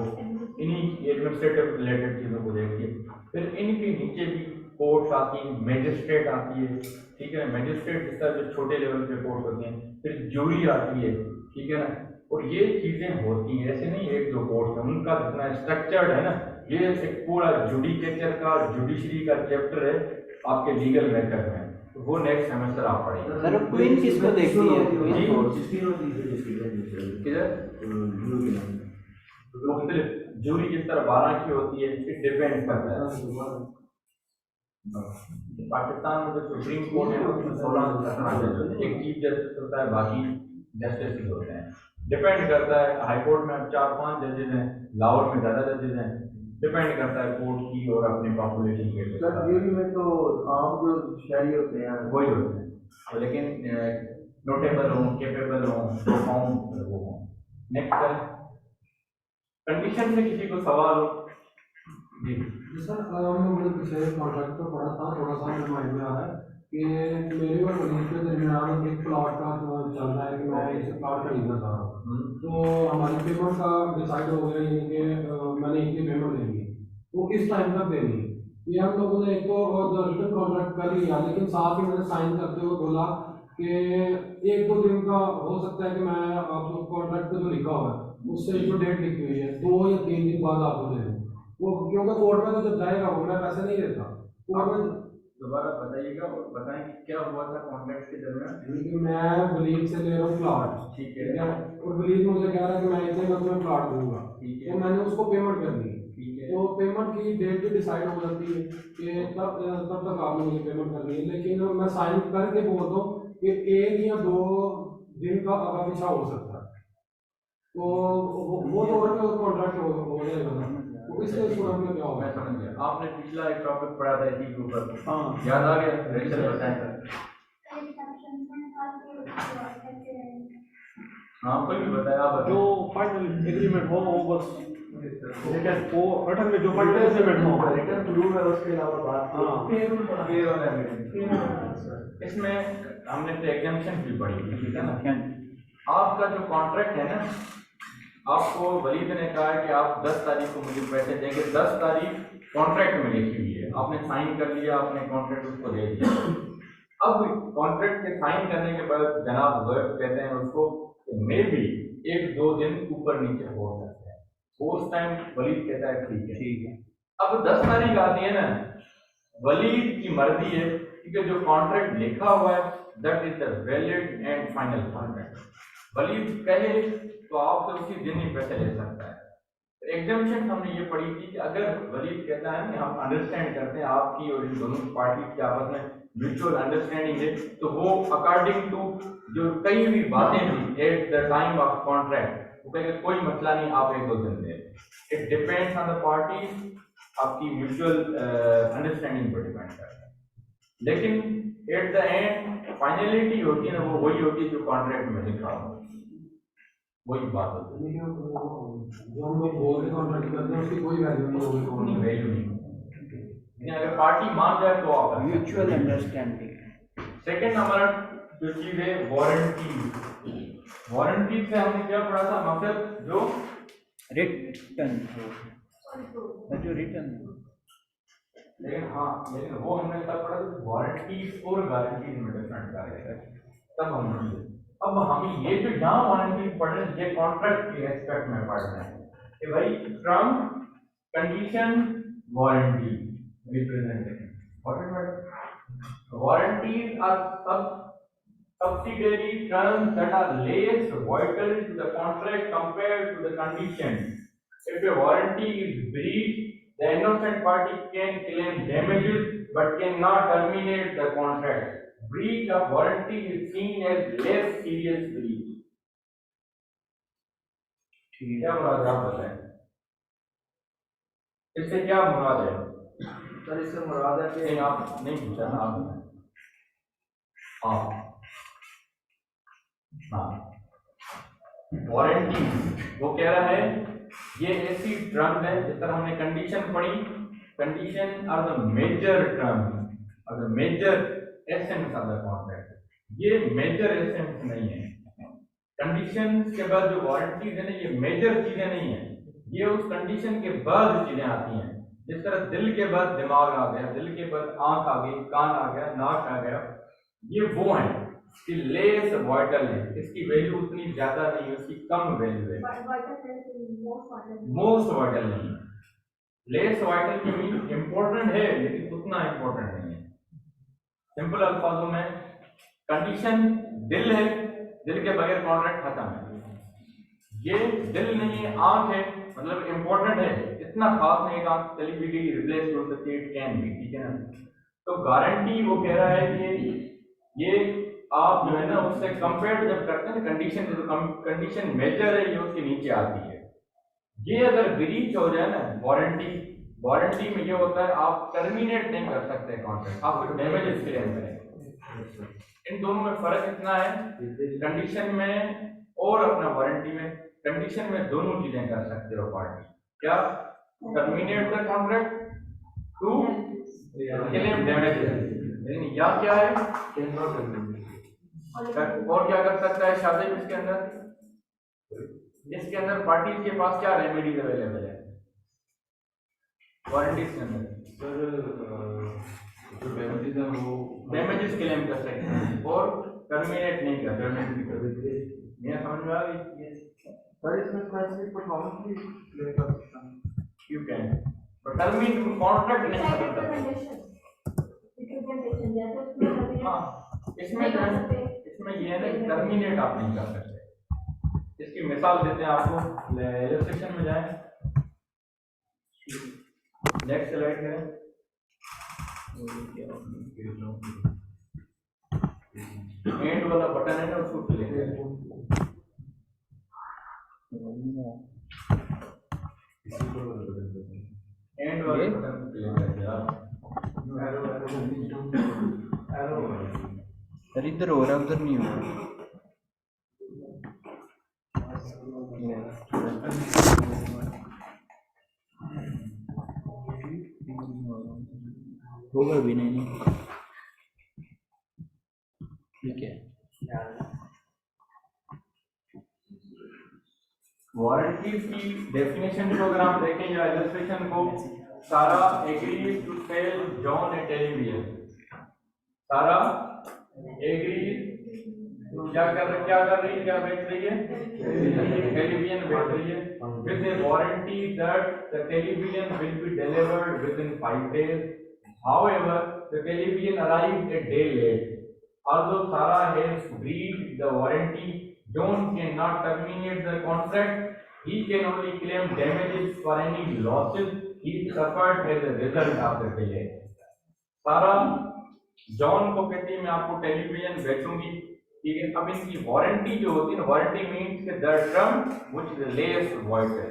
इन्हीं एडमिनिस्ट्रेटिव रिलेटेड चीज़ों को देखती है। फिर इनके नीचे भी कोर्ट्स आती हैं, मैजिस्ट्रेट आती है, ठीक है, मैजिस्ट्रेट जिस तरह जो छोटे लेवल पे कोर्ट होते हैं, फिर ज्यूरी आती है, ठीक है ना। और ये चीज़ें होती हैं, ऐसे नहीं एक दो कोर्ट है, उनका जितना स्ट्रक्चर्ड है ना, ये एक पूरा जुडिकेचर का, जुडिशरी का चैप्टर है आपके लीगल मेथड में, तो वो नेक्स्ट सेमेस्टर आप पढ़ेंगे। सर क्वीन किसको देखती है? मुख्तलिफ ज्यूरी जिस तरह 12 की होती है, इट डिपेंड करता है। पाकिस्तान में जो सुप्रीम कोर्ट है उसमें 16 जज होते हैं, एक चीफ जस्टिस होता है, बाकी जस्टिस होते हैं, डिपेंड करता है। हाई कोर्ट में 4-5 जजेस हैं, लाहौर में ज़्यादा जजेस हैं, डिपेंड करता है कोर्ट की और अपनी पॉपुलेशन के। सर ज्यूरी में तो आम जो शहरी होते हैं वही होते हैं, तो लेकिन नोटेबल हों, केपेबल हों, प्रोफाउंड वो हों। नेक्स्ट कंडीशन से किसी को सवाल हो जी। सर मैंने पिछले कॉन्ट्रैक्ट को पढ़ा था, थोड़ा सा मेरे माइंड में आ रहा है कि मेरे और वलीद के दरमियान एक प्लॉट का चल रहा है कि मैं इस प्लॉट खरीदना चाह रहा हूँ। तो हमारी पेमेंट का डिसाइड हो गया, यानी कि मैंने इतनी पेमेंट लेनी है, वो किस टाइम तक देनी है, ये हम लोगों ने एक तो रिटर्न कॉन्ट्रैक्ट कर लिया, लेकिन साथ ही मैंने साइन करते हुए बोला कि 1-2 दिन का हो सकता है कि मैं आपको कॉन्ट्रैक्ट पे जो लिखा हुआ है उससे जो डेट लिखी हुई है 2 या 3 दिन बाद आपको दे दूँ, वो क्योंकि कोर्ट में तो जब जाएगा वो मैं पैसे नहीं देता। कोर्ट में दोबारा बताइएगा और बताएं कि क्या हुआ था कॉन्ट्रैक्ट के दरमियान। कि मैं वलीद से ले रहा हूँ प्लॉट, ठीक ठीक है, है, और वलीद मुझे कह रहा है कि मैं इतने में तुम्हें प्लॉट दूंगा, ठीक है, तो मैंने उसको पेमेंट कर दी, ठीक है, तो पेमेंट की डेट भी डिसाइड हो जाती है कि तब तक आपने मुझे पेमेंट करनी है, लेकिन मैं साइन करके बोलता हूँ कि 1 या 2 दिन का आगा पीछा हो सकता है, तो वो तो और कॉन्ट्रैक्ट हो जाएगा। तो इसके सूरत में क्या होगा? मैं समझ गया। आपने पिछला एक टॉपिक पढ़ा था इसी के ऊपर, हाँ याद आ गया? रेचल बताएं। हाँ कोई भी बताया, आप जो फाइनल एग्रीमेंट हो वो बस रिटर्न, वो रिटर्न में जो फाइनल एग्रीमेंट हो रिटर्न प्रूव है, उसके अलावा बात इसमें हमने तो एग्जाम्पशन भी पढ़ी थी, ठीक है ना। आपका जो कॉन्ट्रैक्ट है ना, आपको वलीद ने कहा कि आप 10 तारीख को मुझे पैसे देंगे, 10 तारीख कॉन्ट्रैक्ट में लिखी हुई है, आपने साइन कर लिया, आपने कॉन्ट्रैक्ट उसको दे दिया। अब कॉन्ट्रैक्ट के साइन करने के बाद जनाब वर्क कहते हैं उसको, मे भी 1-2 दिन ऊपर नीचे हो सकते हैं, उस टाइम वलीद कहता है ठीक है। अब 10 तारीख आती है ना, वलीद की मर्जी है, क्योंकि जो कॉन्ट्रैक्ट लिखा हुआ है that is the valid and final contract. वलीद कहे तो आपसे उसी दिन ही पैसे ले सकता है। एग्जाम्पशन हमने ये पढ़ी थी कि अगर वलीद कहता है कि हम अंडरस्टैंड करते हैं आपकी और इन दोनों पार्टी के आपस में म्यूचुअल अंडरस्टैंडिंग है, तो वो अकॉर्डिंग टू जो कई भी बातें थी at the time of contract, वो कहेंगे कोई मसला नहीं, आप 1-2 दिन दें। It depends on the party, आपकी म्यूचुअल अंडरस्टैंडिंग पर डिपेंड करता है। लेकिन एट द एंड फाइनलिटी होती है ना, वो वही होती है जो कॉन्ट्रैक्ट में लिखा हो, वही बात होती है। जो हम लोग बोल के कॉन्ट्रैक्ट करते हैं उसकी कोई वैल्यू नहीं होगी, उतनी वैल्यू नहीं होगी। अगर पार्टी मान जाए तो आप म्यूचुअल अंडरस्टैंडिंग। सेकंड हमारा जो चीज है वारंटी। वारंटी से हमने क्या पढ़ा था, मकसद जो रिटर्न जो रिटर्न, लेकिन वो हमने तब पढ़ा था वारंटी और गारंटी में डिफरेंट है, तब हमने। अब हम ये जो यहाँ वारंटी पढ़ रहे हैं, ये कॉन्ट्रैक्ट के एस्पेक्ट में पढ़ रहे हैं कि भाई term condition warranty representation. Warranties are subsidiary terms that are less vital to the contract compared to the condition. If a warranty is breached, the innocent party can claim damages but cannot terminate the contract. Breach of warranty is seen as less serious breach. क्या मुराद है आप बताएं, इससे क्या मुराद है? Sir इससे मुराद है कि नहीं आप नहीं पूछा ना, आप बताएं। वारंटी वो कह रहा है ये ऐसी ड्रग है, जिस तरह हमने कंडीशन पढ़ी condition are the major terms or the major essence of the contract. ये major essence नहीं है. Conditions के बाद जो वारंटीज है ना, ये major चीजें नहीं है. ये उस condition के बाद चीजें आती हैं. जिस तरह दिल के बाद दिमाग आ गया, दिल के बाद आंख आ गई, कान आ गया, नाक आ गया, ये वो है कि लेस वाइटल है, इसकी वैल्यू उतनी ज्यादा नहीं है, उसकी कम वैल्यू है, मोस्ट वाइटल नहीं है. लेस वाइटल के मीन इम्पोर्टेंट है लेकिन उतना इम्पोर्टेंट नहीं है. सिंपल अल्फाजों में कंडीशन दिल है, दिल के बगैर कॉन्ट्रैक्ट खत्म है. ये दिल नहीं है, आंख है, मतलब इम्पोर्टेंट है, इतना खास नहीं है, आंख चली भी गई रिप्लेस हो सकती है, इट कैन बी, ठीक है ना. तो गारंटी वो कह रहा है कि ये आप जो है ना उससे कंपेयर जब करते हैं कंडीशन, जो कंडीशन मेजर है ये उसके नीचे आती है. ये अगर ब्रीच हो जाए ना वारंटी में ये होता है आप टर्मिनेट नहीं कर सकते कॉन्ट्रैक्ट, आप डैमेजेस क्लेम करें. इन दोनों में फर्क इतना है, कंडीशन में और अपना वारंटी में, कंडीशन में दोनों चीजें कर सकते हो पार्टी. क्या? Terminate the contract to claim damages, लेकिन या क्या है और क्या कर सकता है शादी में. इसके अंदर पार्टी के पास क्या रेमेडीज अवेलेबल है वारंटी के अंदर? जो डैमेजेस है वो डैमेजेस क्लेम कर सकते हैं और टर्मिनेट नहीं कर सकते. ये समझ में आ गई? सर इसमें स्पेसिफिक परफॉर्मेंस भी क्लेम कर सकता हूं. You can but terminate contract नहीं कर सकता. हाँ, इसमें ये है ना टर्मिनेट आप नहीं कर सकते. इसकी मिसाल देते हैं आपको, इलस्ट्रेशन में जाएं, नेक्स्ट स्लाइड करें. एंड वाला बटन है ना उसको क्लिक करें. एंड वाले बटन क्लिक करें आप. सर इधर हो रहा है उधर नहीं हो रहा. होगा भी नहीं. ठीक है. वारंटी की डेफिनेशन को अगर आप देखें या इलस्ट्रेशन को, सारा agree to sell John a television. सारा एग्री क्या बेच रही है? टेलीविजन बेच रही है with a warranty that the television will be delivered within 5 days. However, the television arrived a day late. Although Sarah has breached the warranty, John cannot terminate the contract. He can only claim damages for any losses he suffered as a result of the delay. सारा John को कहती है मैं आपको television बेचूंगी, ठीक है. अब इनकी वारंटी जो होती है ना, वारंटी मीन्स के the term which is less vital,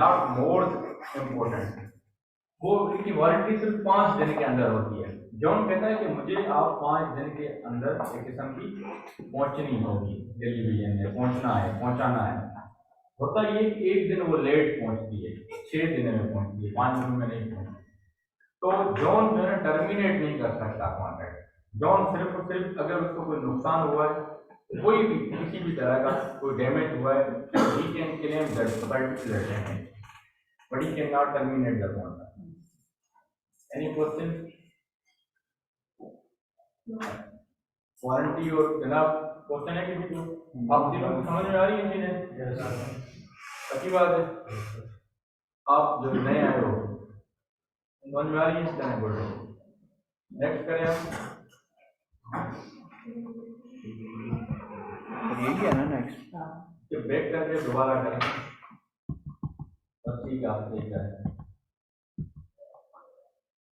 not more important. वो इनकी वारंटी सिर्फ 5 दिन के अंदर होती है. जॉन कहता है कि मुझे आप 5 दिन के अंदर एक किस्म की पहुंचनी होगी, टेलीविजन में पहुंचाना है. होता ये एक दिन वो लेट पहुंचती है, 6 दिन में पहुंचती है, 5 दिन में नहीं पहुंचती. तो जॉन जो है टर्मिनेट नहीं कर सकता कॉन्ट्रैक्ट. जॉन सिर्फ अगर उसको कोई नुकसान हुआ है, कोई भी किसी भी तरह का कोई डैमेज हुआ है, he can claim that particular damage, but he can not terminate the contract. Any question? Warranty और जनाब क्वेश्चन है किसी को? आप तीनों को समझ में आ रही है चीजें? अच्छी बात है. आप जो नए आए हो समझ में आ रही है इस तरह बोल रहे हो. नेक्स्ट करें आप. यही है ना नेक्स्ट. ये ब्रेक करके दोबारा करें. बस ठीक है, आप देख रहे हैं.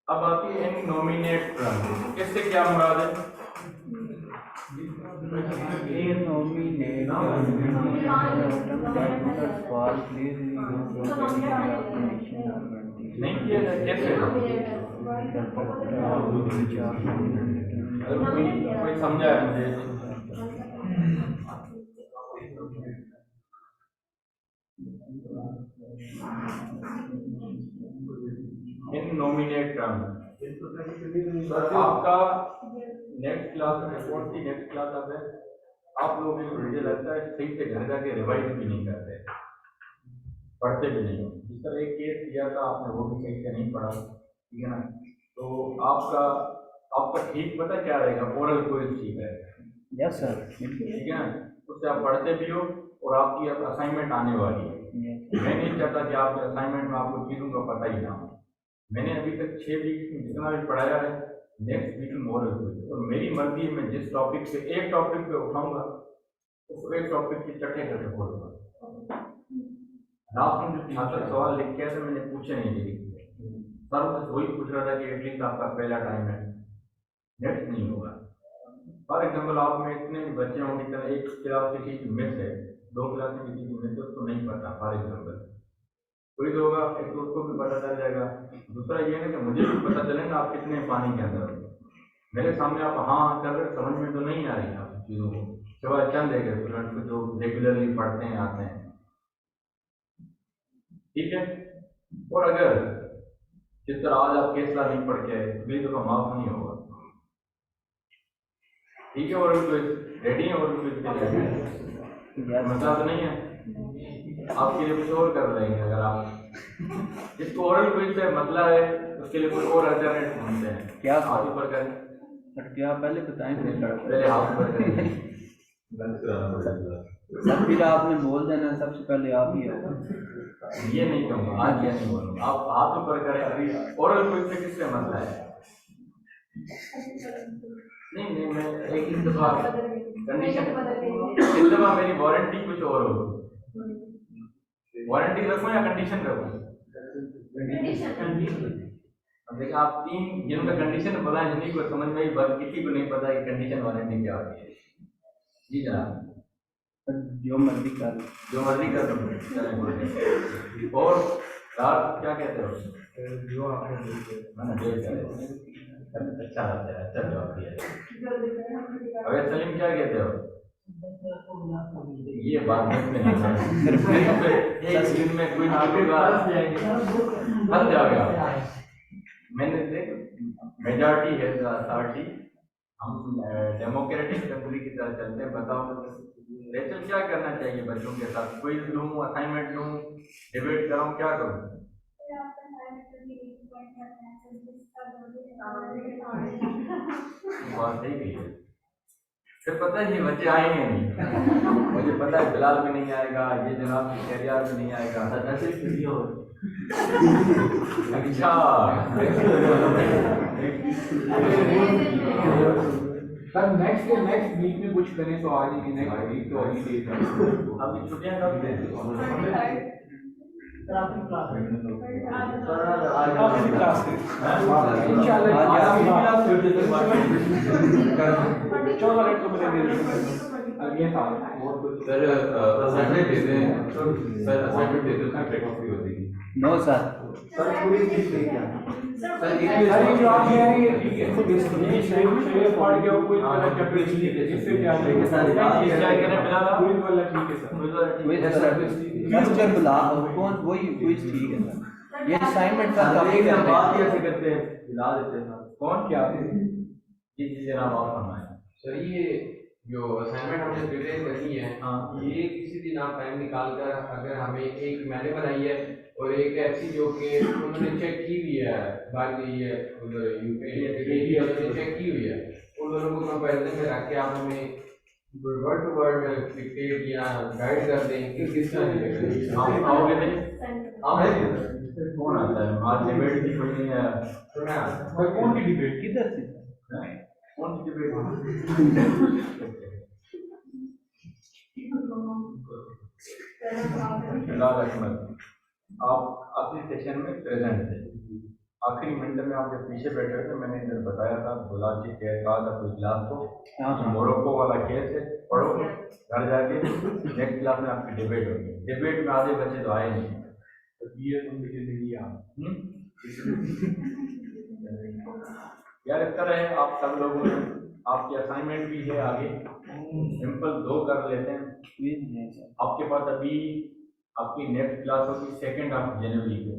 अब आती है इननोमिनेट टर्म. इससे क्या मुराद है? नहीं किया जाए कैसे? कोई समझा है मुझे? इन नॉमिनेट टर्म। आपका नेक्स्ट क्लास में कौन सी नेक्स्ट क्लास अब है? आप लोग मुझे लगता है सही से घर जाके रिवाइज भी नहीं करते, पढ़ते भी नहीं हो। जिस तरह एक केस दिया था आपने वो भी सही से नहीं पढ़ा, ठीक है ना? तो आपका ठीक पता क्या रहेगा, ओरल क्विज ठीक रहेगा। यस सर, ठीक है ना? उससे आप पढ़ते भी हो और आपकी अब असाइनमेंट आने वाली है। मैं नहीं चाहता कि आपके असाइनमेंट में आपको चीज़ों का पता ही ना हो। मैंने अभी तक 6 वीक में जितना भी पढ़ाया है, नेक्स्ट वीक में ओरल क्विज, तो मेरी मर्जी है मैं जिस टॉपिक पे एक टॉपिक पे उठाऊंगा उसको एक टॉपिक की चट्टे करके बोलूँगा। लास्ट में जो छात्र सवाल लिख के आए थे मैंने पूछे नहीं थे सर, बस वही पूछ रहा था कि एटलीस्ट आपका पहला टाइम है, नेक्स्ट नहीं होगा। फॉर एग्जाम्पल आप में इतने भी बच्चे होंगे तरह एक क्लास किसी की मिस है, 2 क्लास में किसी की मिस है, उसको नहीं पता। फॉर एग्जाम्पल कोई तो होगा, एक तो उसको भी पता चल जाएगा, दूसरा ये है कि मुझे भी पता चलेगा आप कितने पानी के अंदर हो। मेरे सामने आप हाँ हाँ कर रहे, समझ में तो नहीं आ रही आप चीज़ों को, सिवाय चंद है स्टूडेंट को जो रेगुलरली पढ़ते हैं आते हैं, ठीक है। और अगर जिस तरह आज आप केस ला नहीं पढ़ के अगली दफा माफ नहीं होगा, ठीक है। और रेडी है और मतलब नहीं है आपके लिए कुछ और कर लेंगे। अगर आप जिसको ओरल क्विज से मतलब है उसके लिए कुछ और अल्टरनेट ढूंढते हैं। क्या हाथ ऊपर करें, क्या पहले बताएं पहले हाथ ऊपर करें। सब फिर आपने बोल देना सबसे पहले आप ही हो। ये नहीं कहूँगा आज, ये नहीं बोलूँगा, आप हाथ ऊपर करें। ओरल क्विज से किससे मतलब है? नहीं मैं एक दफा कंडीशन, इस दफा मेरी वारंटी कुछ और होगी। वारंटी रखूं या कंडीशन रखूं? अब देखिए आप 3 जिनका कंडीशन पता है, जिन्हीं को समझ में आई, बात किसी को नहीं पता कि कंडीशन वारंटी क्या होती है। जी जनाब, जो मर्जी कर दो। और रात क्या कहते हो? जो आपने अच्छा लगता है, अच्छा जवाब दिया। अगर सलीम क्या कहते हो? ये बात में एक दिन में कोई फंस जाओगे आप। मैंने मेजॉरिटी है अथॉरिटी, हम डेमोक्रेटिक कंट्री की तरह चलते हैं। बताओ रेचल क्या करना चाहिए बच्चों के साथ? क्विज लूँ, असाइनमेंट लूँ, डिबेट कराऊँ, क्या करूँ? बात सही कही है। फिर पता है ये बच्चे आएंगे नहीं, मुझे पता है बिलाल भी नहीं आएगा, ये जनाब की कैरियर भी नहीं आएगा। अच्छा सर नेक्स्ट वीक में कुछ करें तो आज ही, नेक्स्ट वीक तो हॉलीडे है। अभी छुट्टियां कब हैं? अगले साल सर असाइनमेंट देते हैं, सर असाइनमेंट देते हैं, प्रैक्टिस भी होती है। नो सर, सर पूरी चीज ठीक है सर ये जो आप कह रहे हैं ठीक है, ये शेयर पढ़ के कोई तरह कैपेसिटी है, इससे क्या है क्या करें बिलाल? क्विज वाला ठीक है सर, सर बुला कौन वही क्विज ठीक है सर। ये असाइनमेंट का टॉपिक है, बात ही ऐसे करते हैं, दिला देते हैं। कौन क्या? जी जनाब आप फरमाएं। सर ये जो असाइनमेंट हमने प्रिपेयर करनी है, ये किसी दिन आप टाइम निकाल कर, अगर हमें एक मैंने बनाई है और एक ऐसी जो कि उन्होंने चेक की हुई है, बाकी ये उधर यूपी उन्होंने चेक की हुई है, उन दोनों को कंपैरिजन में रख के आप हमें वर्ड टू वर्ड डिक्टेट या गाइड कर दें कि किस तरह की आप आओगे नहीं? कौन आता है? आज डिबेट की कोई नहीं है। कौन की डिबेट किधर से कौन सी डिबेट? बिलाल अहमद, आप आखिरी सेशन में प्रेजेंट थे। आखिरी मिनट में आप जब पीछे बैठे हुए थे, मैंने इधर बताया था, बुला के कहा था कोई क्लास को, मोरक्को वाला केस है, पढ़ो घर जाके। नेक्स्ट क्लास में आपकी डिबेट होगी। डिबेट में आधे बच्चे तो आए नहीं। यार इस तरह है, आप सब लोगों ने आपकी असाइनमेंट भी है आगे, सिंपल 2 कर लेते हैं। आपके पास अभी आपकी नेक्स्ट क्लास होगी 2 जनवरी को,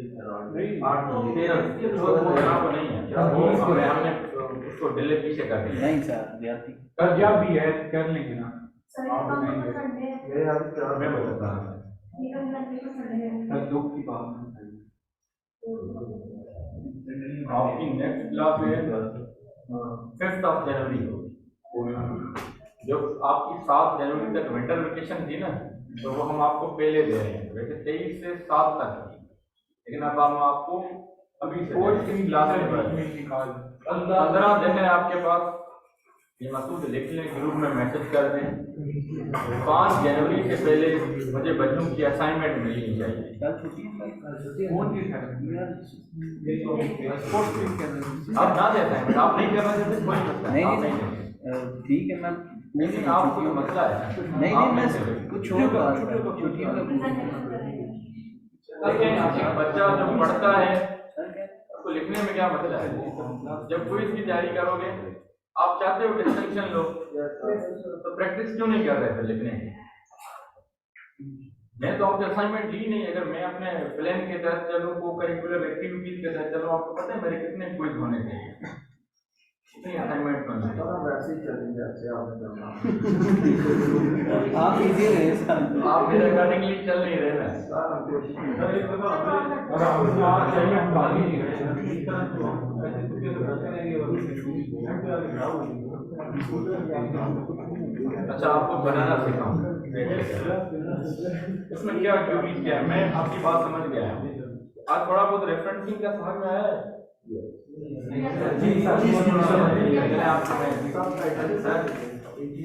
नहीं है, हमने उसको डिले पीछे कर दिया। नहीं सर ज्यादा सर जब भी है कर लेंगे ना। सर ये काम तो संडे है, मेरे हाथ में चार मैं बताता हूँ। निकल जाने को संडे है। सर दुख की बात नहीं आपकी नेक्स्ट क्लास है 5th ऑफ जनवरी को। जब आपकी 7 जनवरी तक विंटर वेकेशन थी ना, तो वो हम आपको पहले दे रहे हैं। वैसे 23 से 7 तक थी, लेकिन अब हम आपको अभी से 15 दिन है आपके पास। ये मसूद लिख लें, ग्रुप में मैसेज कर दें। 5 जनवरी से पहले मुझे बच्चों की असाइनमेंट मिलनी चाहिए। कल छुट्टी है आप ना दें असाइनमेंट, आप नहीं करना चाहते कोई मसला नहीं, आप नहीं, दें। ठीक है मैं लेकिन आपको तो मसला है। नहीं आप मैं दें। कुछ और बात छुट्टियों का देखिए, बच्चा जब पढ़ता है तो लिखने में क्या मसला है? जब क्विज की तैयारी करोगे, आप चाहते हो डिस्टिंक्शन लो, तो प्रैक्टिस क्यों नहीं कर रहे थे लिखने की? मैं तो आपसे असाइनमेंट ली नहीं। अगर मैं अपने प्लान के तहत चलूँ, को करिकुलर एक्टिविटीज के तहत चलूँ, आपको पता है मेरे कितने क्विज होने चाहिए, कितनी असाइनमेंट होनी चाहिए। वैसे ही चलेंगे आपसे आप इजी रहे सर। आप मेरे अकॉर्डिंगली चल नहीं रहे ना। अच्छा, आपको बनाना सिखाऊं। इसमें क्या ड्यूटी क्या है, मैं आपकी बात समझ गया हूँ। आज थोड़ा बहुत रेफरेंसिंग का समझ में आया है?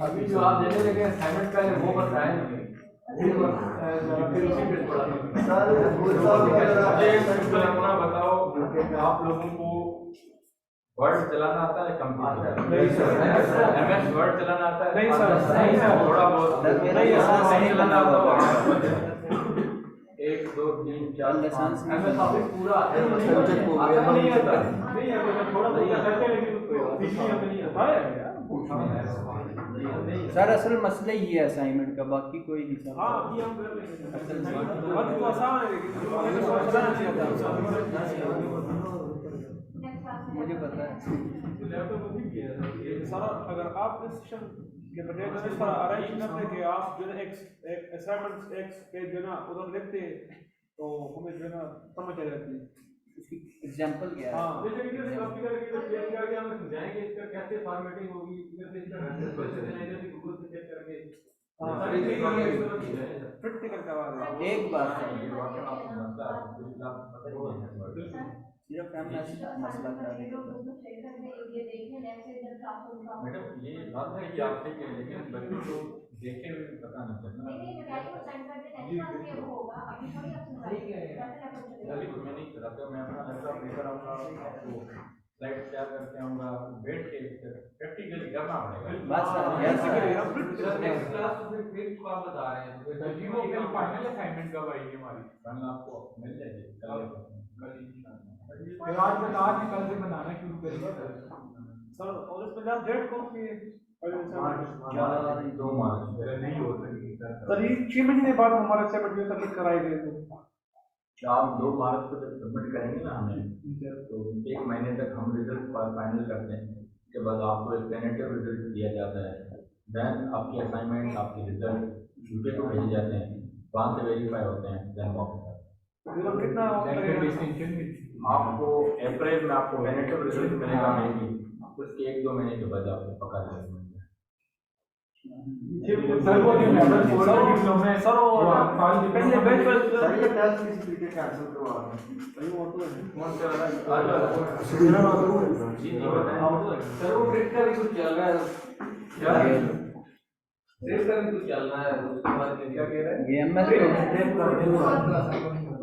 अभी जो आप देने लगे असाइनमेंट पहले वो बताएं, फिर उसी पे थोड़ा मुझे सिंपल अपना बताओ, आप लोगों को वर्ड चलाना आता है? कंप्यूटर MS वर्ड चलाना आता है? नहीं सर। थोड़ा बहुत नहीं चलाना आता है? 1 2 3 4 लाइसेंस 5 MS टॉपिक पूरा आता है। सब्जेक्ट हो गया। नहीं आता। नहीं है, थोड़ा बहुत करते हैं, लेकिन बीच में नहीं आता है यार। सर असल मसला ये है असाइनमेंट का, बाकी कोई नहीं सर। हाँ, ये हम कर लेंगे। बात तो आसान है, लेकिन समझना नहीं आता। मुझे पता है। लैपटॉप को ठीक है सारा। अगर आप इस सेशन के बजाय तो इस तरह अरेंज करते कि आप जो है एक असाइनमेंट एक पेज जो है ना उधर लिखते, तो हमें जो है ना समझ आ जाती है। इसकी एग्जांपल क्या है? हाँ, जैसे कि कॉपी करके पेस्ट करके हम समझाएंगे इसका कैसे फॉर्मेटिंग होगी, इधर से इसका क्वेश्चन है, इधर से गूगल से चेक करके प्रैक्टिकल करवा दें। एक बात है, ये वाकई आपको मसला है, मुझे आप पता ही नहीं है। सिर्फ हम मसला क्या है? मैडम, ये बात है कि आप ठीक है, लेकिन बच्चों को देखे हुए पता नहीं चलना। अभी तो मैं नहीं कराता, मैं अपना लैपटॉप लेकर आऊँगा, आपको स्लाइड तैयार करके आऊँगा, बैठ के प्रैक्टिकली करना पड़ेगा। बस नेक्स्ट क्लास तो फिर आप बता रहे हैं जीरो कल फाइनल असाइनमेंट कब आएगी हमारी? कल आपको मिल जाएगी, कल फिर आज कल से बनाना शुरू करेंगे सर। और इसमें लास्ट डेट कौन सी है? 2 मार्च। नहीं हो सकेगी सर ये 6 महीने बाद हमारा सेमेस्टर में सबमिट कराए गए तो आप 2 मार्च को जब सबमिट करेंगे ना हमें, तो 1 महीने तक हम रिजल्ट फाइनल करते हैं। उसके बाद आपको एक टेंटेटिव रिजल्ट दिया जाता है। देन आपकी असाइनमेंट, आपके रिजल्ट यूके को भेजे जाते हैं, वहाँ से वेरीफाई होते हैं। देन वापस कितना आपको अप्रैल में आपको टेंटेटिव रिजल्ट मिलेगा, मेरी उसके 1 2 महीने के बाद आपको पका रिजल्ट मिल जाएगा। सर वो जो लेवल 4 का डिप्लोमा है सर, वो पहले बेस्ट सर ये टेस्ट किस तरीके कैंसिल करवा रहे हैं? कौन से वाला? जी जी बताएं। सर वो ट्रिक का भी कुछ चल रहा है, क्या ट्रिक का भी कुछ चल रहा है, उसके बाद क्या कह रहे हैं ये MS तो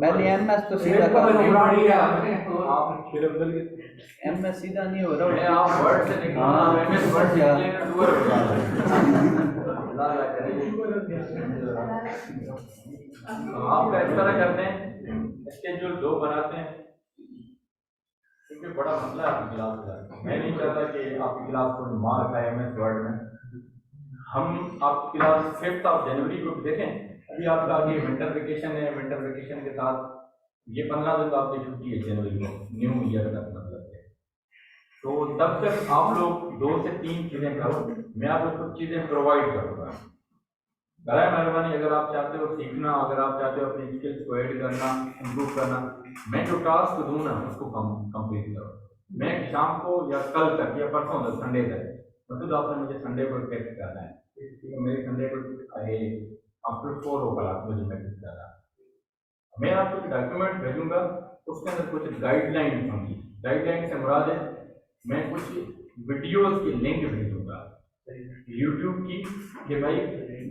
पहले MS तो सीधा MS सीधा नहीं हो मैं रहा। आप वर्ड से निकलना, MS वर्ड से निकलेगा, डूअर हो जाएगा। आपका इस तरह करते हैं, स्केड्यूल 2 बनाते हैं, क्योंकि बड़ा मसला है आपकी क्लास का। मैं नहीं चाहता कि आपकी क्लास को मार खाए MS वर्ड में। हम आपकी क्लास 5th ऑफ जनवरी को देखें। अभी आपका आगे विंटर वेकेशन है, विंटर वेकेशन के साथ ये 15 दिन आपकी छुट्टी है जनवरी को, न्यू ईयर का मतलब है। तो तब तक आप लोग 2 से 3 चीजें करो, मैं आपको कुछ चीजें प्रोवाइड करूंगा। बराए मेहरबानी, अगर आप चाहते हो सीखना, अगर आप चाहते हो अपनी स्किल्स को ऐड करना, इम्प्रूव करना, मैं जो टास्क दूँ ना उसको कंप्लीट करो। मैं शाम को या कल तक या परसों तक, संडे तक, मतलब आपने मुझे संडे को टेक्स्ट करना है, ठीक है? मेरी संडे को आफ्टर 4 o'clock मुझे मैसेज करना। मैं आपको एक डॉक्यूमेंट भेजूंगा, उसके अंदर कुछ गाइडलाइन होंगी। गाइडलाइन से मुराद है मैं कुछ वीडियोस की लिंक भेजूंगा यूट्यूब की, कि भाई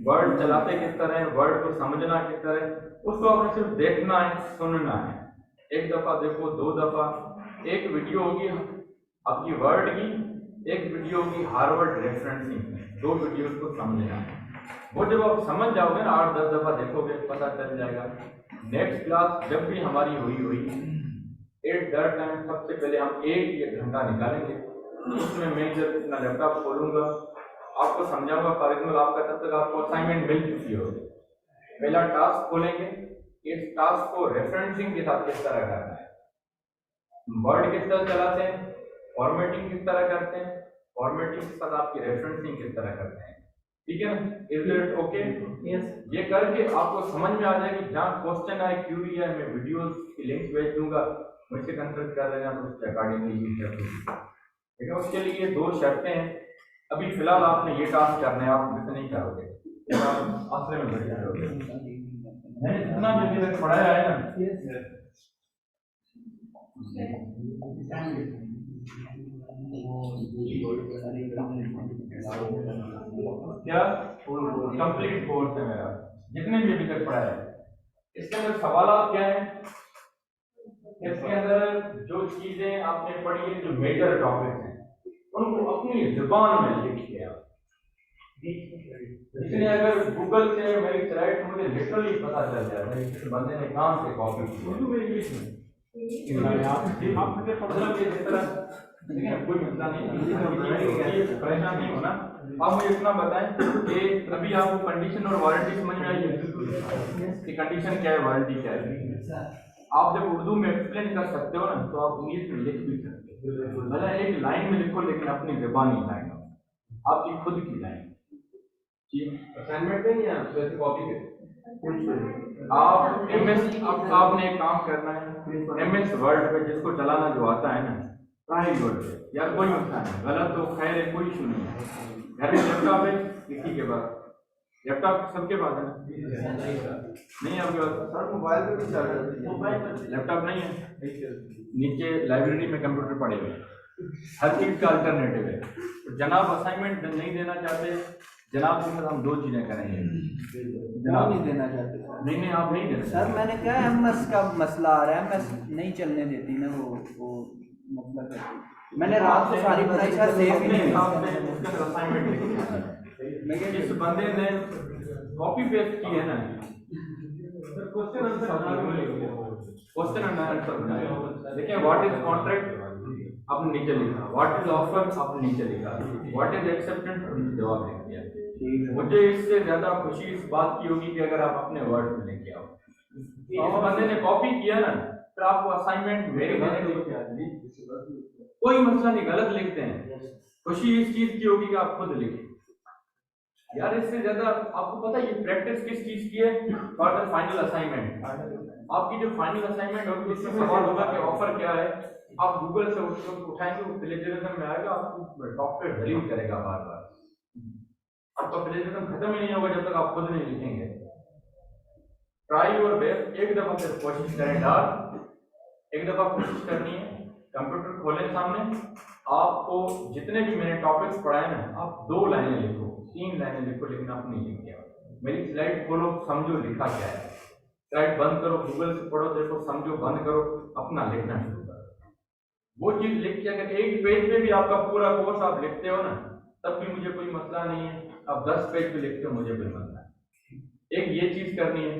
वर्ड चलाते किस तरह है, वर्ड को समझना किस तरह है, उसको आपने सिर्फ देखना है, सुनना है। 1 दफा देखो, 2 दफा। एक वीडियो होगी आपकी वर्ड की, एक वीडियो होगी हार्वर्ड रेफरेंसिंग में, 2 वीडियोस को समझना है। वो जब आप समझ जाओगे ना, 8-10 दफा देखोगे, पता चल जाएगा। नेक्स्ट क्लास जब भी हमारी हुई एट दैट टाइम सबसे पहले हम 1 घंटा निकालेंगे, उसमें मैं जब अपना लैपटॉप खोलूंगा, आपको समझाऊंगा। फॉर एग्जाम्पल आपका तब तक आपको असाइनमेंट मिल चुकी होगी। पहला टास्क खोलेंगे, इस टास्क को रेफरेंसिंग के साथ किस तरह करना है, वर्ड किस तरह चलाते हैं, फॉर्मेटिंग किस तरह करते हैं, फॉर्मेटिंग के साथ आपकी रेफरेंसिंग किस तरह करते हैं, ठीक है? Is it okay? यस। ये करके आपको समझ में आ जाएगी। जहाँ क्वेश्चन आए, क्यूरी है, मैं वीडियोस की लिंक भेज दूंगा, मुझसे कंसल्ट कर लेना, तो उसके अकॉर्डिंगली यूज कर दूंगा, ठीक है? उसके लिए 2 शर्तें हैं। अभी फिलहाल आपने ये टास्क करना है, आप मिस नहीं करोगे, आप आसरे में बैठ जाओगे। मैंने जितना भी अभी तक पढ़ाया है ना, क्या कंप्लीट कोर्स है मेरा, जितने भी अभी तक पढ़ाया है। इसके अंदर सवाल क्या है, इसके अंदर जो चीजें आपने पढ़ी है, जो मेजर टॉपिक हैं, उनको अपनी जुबान में लिखिए आप। इसलिए अगर गूगल से मेरी स्लाइड मुझे लिटरली पता चल जाता है कि बंदे ने कहाँ से कॉपी की, उर्दू में, इंग्लिश में, आप मुझे मतलब ये जिस तरह, देखिए कोई मसला नहीं, परेशान नहीं होना। आप मुझे इतना बताएं कि अभी आपको कंडीशन और वारंटी समझ में आई है कि कंडीशन क्या है, वारंटी क्या है। आप जब उर्दू में एक्सप्लेन कर सकते हो ना, तो आप इंग्लिश में लिख भी सकते हो। भले एक लाइन में लिखो, लेकिन अपनी ज़बानी लाइन हो, आपकी खुद की लाइन। असाइनमेंट नहीं है, वैसे कॉपी के आप MS, आपने एक काम करना है, MS वर्ड पे जिसको चलाना जो आता है ना, ट्राई वर्ड पे, यार कोई मसला नहीं, गलत तो खैर है, कोई इशू नहीं है। घर में लैपटॉप है किसी के पास, लैपटॉप सबके पास है ना? नहीं आपके पास? सर मोबाइल पे भी चल रहा है, मोबाइल लैपटॉप नहीं है? नीचे लाइब्रेरी में कंप्यूटर पड़े हुए हैं, हर चीज का अल्टरनेटिव है। तो जनाब असाइनमेंट नहीं देना चाहते, जनाब के साथ हम 2 चीजें करेंगे। जनाब नहीं देना चाहते सर? नहीं, आप नहीं देना सर, मैंने क्या MS का मसला आ रहा है, MS नहीं चलने देती ना, वो मतलब है। मैंने रात को सारी पढ़ाई सर सेव ही नहीं उसका असाइनमेंट लिखी, जिस बंदे ने कॉपी पेस्ट की है ना, क्वेश्चन आंसर देखिए, व्हाट इज कॉन्ट्रैक्ट आपने नीचे लिखा, व्हाट इज ऑफर आपने नीचे लिखा, व्हाट इज एक्सेप्टेंस जवाब लिख दिया। मुझे इससे ज्यादा खुशी इस बात की होगी कि अगर आप अपने वर्ड में लेके आओ। इस बंदे ने कॉपी किया ना, फिर आपको असाइनमेंट मेरे कोई मसला नहीं, गलत लिखते हैं, खुशी इस चीज की होगी कि आप खुद लिखें। यार इससे ज्यादा आपको पता है ये प्रैक्टिस किस चीज की है, फॉर द फाइनल असाइनमेंट। आपकी जो फाइनल असाइनमेंट होगी उसमें सवाल होगा कि ऑफर क्या है, आप गूगल से उसको उठाएंगे, वो प्लेजरिज्म में आएगा, आपको सॉफ्टवेयर डिलीट करेगा बार बार। आपका प्लेजरिज्म खत्म ही नहीं होगा जब तक आप खुद नहीं लिखेंगे। ट्राई योर बेस्ट, एक दफा सिर्फ कोशिश करें डाल, एक दफा कोशिश करनी है, कंप्यूटर खोलें सामने, आपको जितने भी मैंने टॉपिक्स पढ़ाए ना, आप 2 लाइनें लिखो, 3 लाइनें लिखो, लेकिन आप नहीं लिखे। मेरी स्लाइड खोलो, समझो लिखा क्या है, स्लाइड बंद करो, गूगल से पढ़ो, देखो, समझो, बंद करो, अपना लिखना शुरू करो। वो चीज लिख के अगर 1 पेज पे भी आपका पूरा कोर्स आप लिखते हो ना, तब भी मुझे कोई मसला नहीं है। आप 10 पेज पे लिखते हो, मुझे कोई मसला नहीं। एक ये चीज करनी है,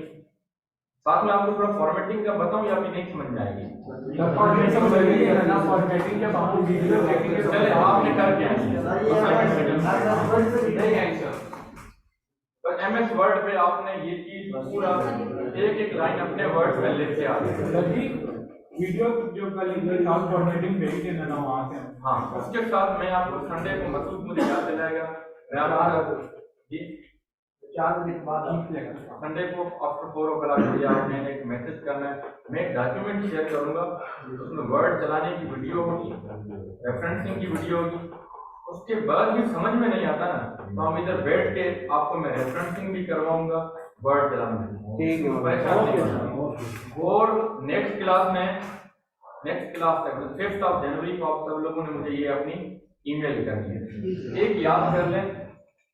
साथ में आपको थोड़ा फॉर्मेटिंग का बताऊं या अभी नहीं समझ में आएगी? फॉर्मेटिंग क्या बात चले आपने कर क्या MS वर्ड पे आपने ये चीज पूरा एक एक लाइन अपने वर्ड में लिख के आते वीडियो जो कल आपको हेडिंग भेज देना ना वहाँ से। हाँ, उसके साथ मैं आपको संडे को मसूद मुझे याद दिलाएगा, मैं आपको जी 4 बजे के बाद संडे को आफ्टर 4 o'clock मुझे आपने एक मैसेज करना है। मैं एक डॉक्यूमेंट शेयर करूंगा, उसमें वर्ड चलाने की वीडियो होगी, रेफरेंसिंग की वीडियो होगी। उसके बाद भी समझ में नहीं आता ना, तो हम इधर बैठ के आपको मैं रेफरेंसिंग भी करवाऊंगा, वर्ड चलाऊंगा। ठीक है, परेशान नहीं होना। और नेक्स्ट क्लास तक 5 जनवरी को आप सब लोगों ने मुझे ये अपनी ईमेल करनी है। एक याद कर लें,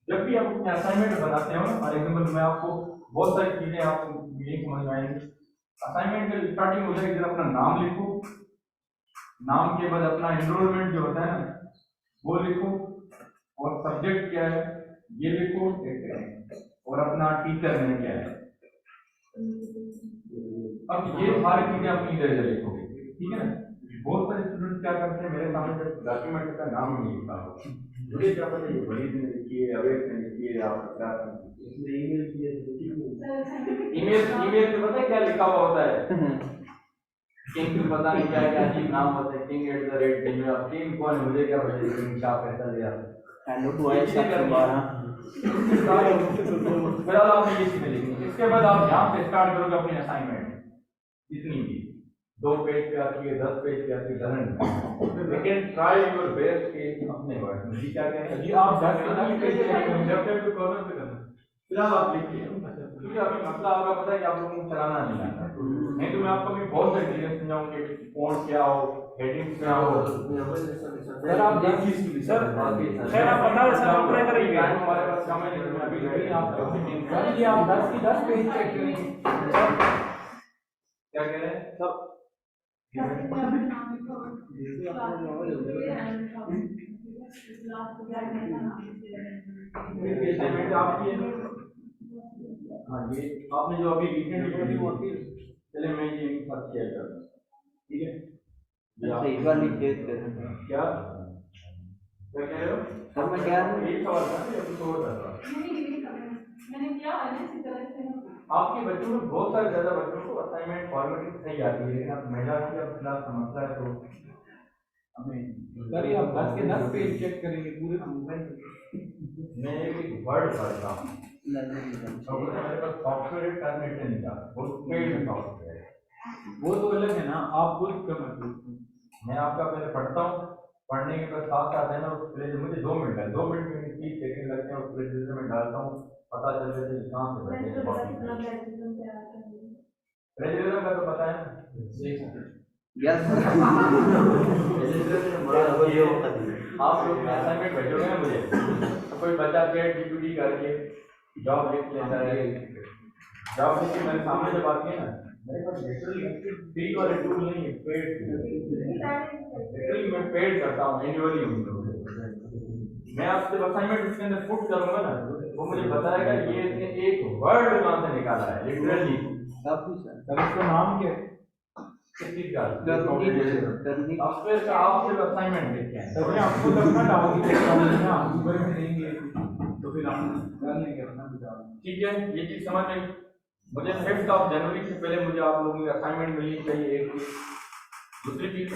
जब भी आप अपने असाइनमेंट बनाते हो, फॉर एग्जाम्पल मैं आपको बहुत सारी चीजें आपको नहीं समझ में आएंगी। असाइनमेंट के स्टार्टिंग हो जाएगी, अपना नाम लिखो, नाम के बाद अपना एनरोलमेंट जो होता है ना वो लिखो, और सब्जेक्ट क्या है ये लिखो, और अपना टीचर नेम क्या है। अब ये सारी चीजें अपनी इधर लिखोगे, ठीक है ना। बहुत सारे स्टूडेंट क्या करते हैं, मेरे सामने डॉक्यूमेंट का नाम नहीं लिखा हो, मुझे क्या पता ये बड़ी ने लिखी है, अवेक ने लिखी है, आप क्या इसमें ईमेल किए ईमेल पे पता है क्या लिखा हुआ होता है, किंग पता नहीं क्या क्या अजीब नाम होता है, किंग@gmail। अब किंग कौन है मुझे क्या पता, किंग का पैसा दिया। Hello to I section 12। फिर आप ये चीजें लिखेंगे। इसके बाद आप यहाँ से स्टार्ट करोगे अपनी असाइनमेंट, जितनी भी 2 पेज पे आती है, 10 पेज पे आती है, लेकिन ट्राई योर बेस्ट के अपने वर्ड में। जी क्या कहें जी, आप 10 पेज पे कॉर्नर पे करना, फिलहाल आप लिखिए, क्योंकि अभी मसला आपका पता है कि आप लोगों को चलाना नहीं आता। नहीं तो मैं आपको भी बहुत सारी चीजें समझाऊंगी, फॉन्ट क्या हो, हेडिंग क्या हो। सर आप एक चीज की सर आप बता दें, सर हम ट्राई करेंगे। टाइम हमारे पास कम है, लेकिन अभी नहीं आप ये आप 10 की 10 पेज चेक करेंगे। क्या कह रहे हैं सब असाइनमेंट आपकी है। हाँ, ये आपने जो अभी लिखे चले मैं ये सब शेयर कर दूँ, ठीक है। इस बार नहीं चेक कर क्या कह रहे हो सर, मैं क्या एक सवाल था या कुछ और था? मैंने किया है ना इसी तरह से। आपके बच्चों में बहुत सारे ज्यादा बच्चों को असाइनमेंट फॉर्मेटिंग सही आती है, लेकिन आप महिला की अब क्लास समझता है तो सर ये आप 10 के 10 पेज चेक करेंगे पूरे। मैं एक वर्ड पढ़ता हूँ, मेरे पास सॉफ्टवेयर टर्मिनेटर नहीं था, वो पेड सॉफ्टवेयर है, वो तो अलग है ना, आप खुद करना। मैं आपका पहले पढ़ता हूँ, पढ़ने के बाद साथ है ना उस पेज मुझे 2 मिनट है, 2 मिनट में 30 सेकंड लगते हैं, उस पेज में डालता हूँ, पता चल जाता है कहाँ से बैठे प्लेजरिज्म का तो पता है यस आप लोग असाइनमेंट भेजोगे ना मुझे, तो कोई बच्चा ChatGPT करके जॉब लिख लेता है, जॉब लिख के मेरे सामने जब आती है ना, मेरे पास लिटरली फ्री वाले टूल नहीं है, पेड लिटरली मैं पेड करता हूँ एनुअली हूँ। मैं आपसे असाइनमेंट इसके अंदर पुट करूंगा ना, वो मुझे बताएगा ये इसने एक वर्ड कहाँ से निकाला है, लिटरली सब कुछ सर। सर इसका नाम क्या है? किसी का करनी सॉफ्टवेयर का आप सिर्फ असाइनमेंट लिखते हैं। सर आपको लगना डाउनलोड करना गूगल में देंगे तो फिर हम कर लेंगे अपना विचार। ठीक है, ये चीज समझ में मुझे 5 जनवरी से पहले मुझे आप लोगों की असाइनमेंट मिलनी चाहिए। एक चीज, दूसरी चीज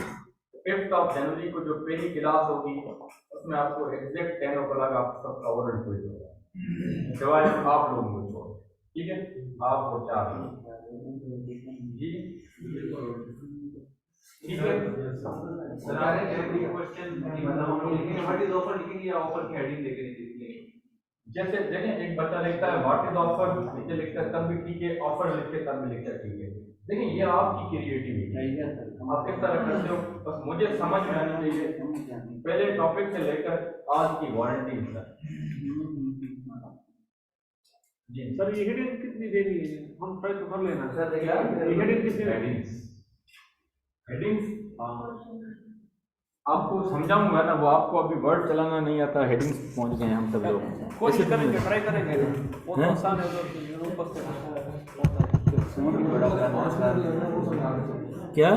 5 जनवरी को जो पहली क्लास होगी उसमें आपको एग्जैक्ट 10 o'clock आप सबका ओरल क्विज होगा, सिवाय आप लोगों को छोड़, ठीक है। आपको 4 जी ठीक है। जैसे देखें एक बच्चा लिखता है व्हाट इज ऑफर, नीचे लिखता है तब भी ठीक है, ऑफर लिखते तब भी लिखता है ठीक है। देखिए ये आपकी क्रिएटिविटी है, आप किस तरह करते हो, बस मुझे समझ में आनी चाहिए। पहले टॉपिक से लेकर आज की वारंटी तक। जी सर ये हेडिंग कितनी देनी है, हम ट्राई तो कर लेना सर, ये हेडिंग कितनी हेडिंग्स आपको समझाऊंगा ना, वो आपको अभी वर्ड चलाना नहीं आता, हेडिंग्स पहुंच गए हैं हम सब लोग। कोशिश करेंगे, ट्राई करेंगे, बहुत आसान है तो ऊपर से क्या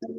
It's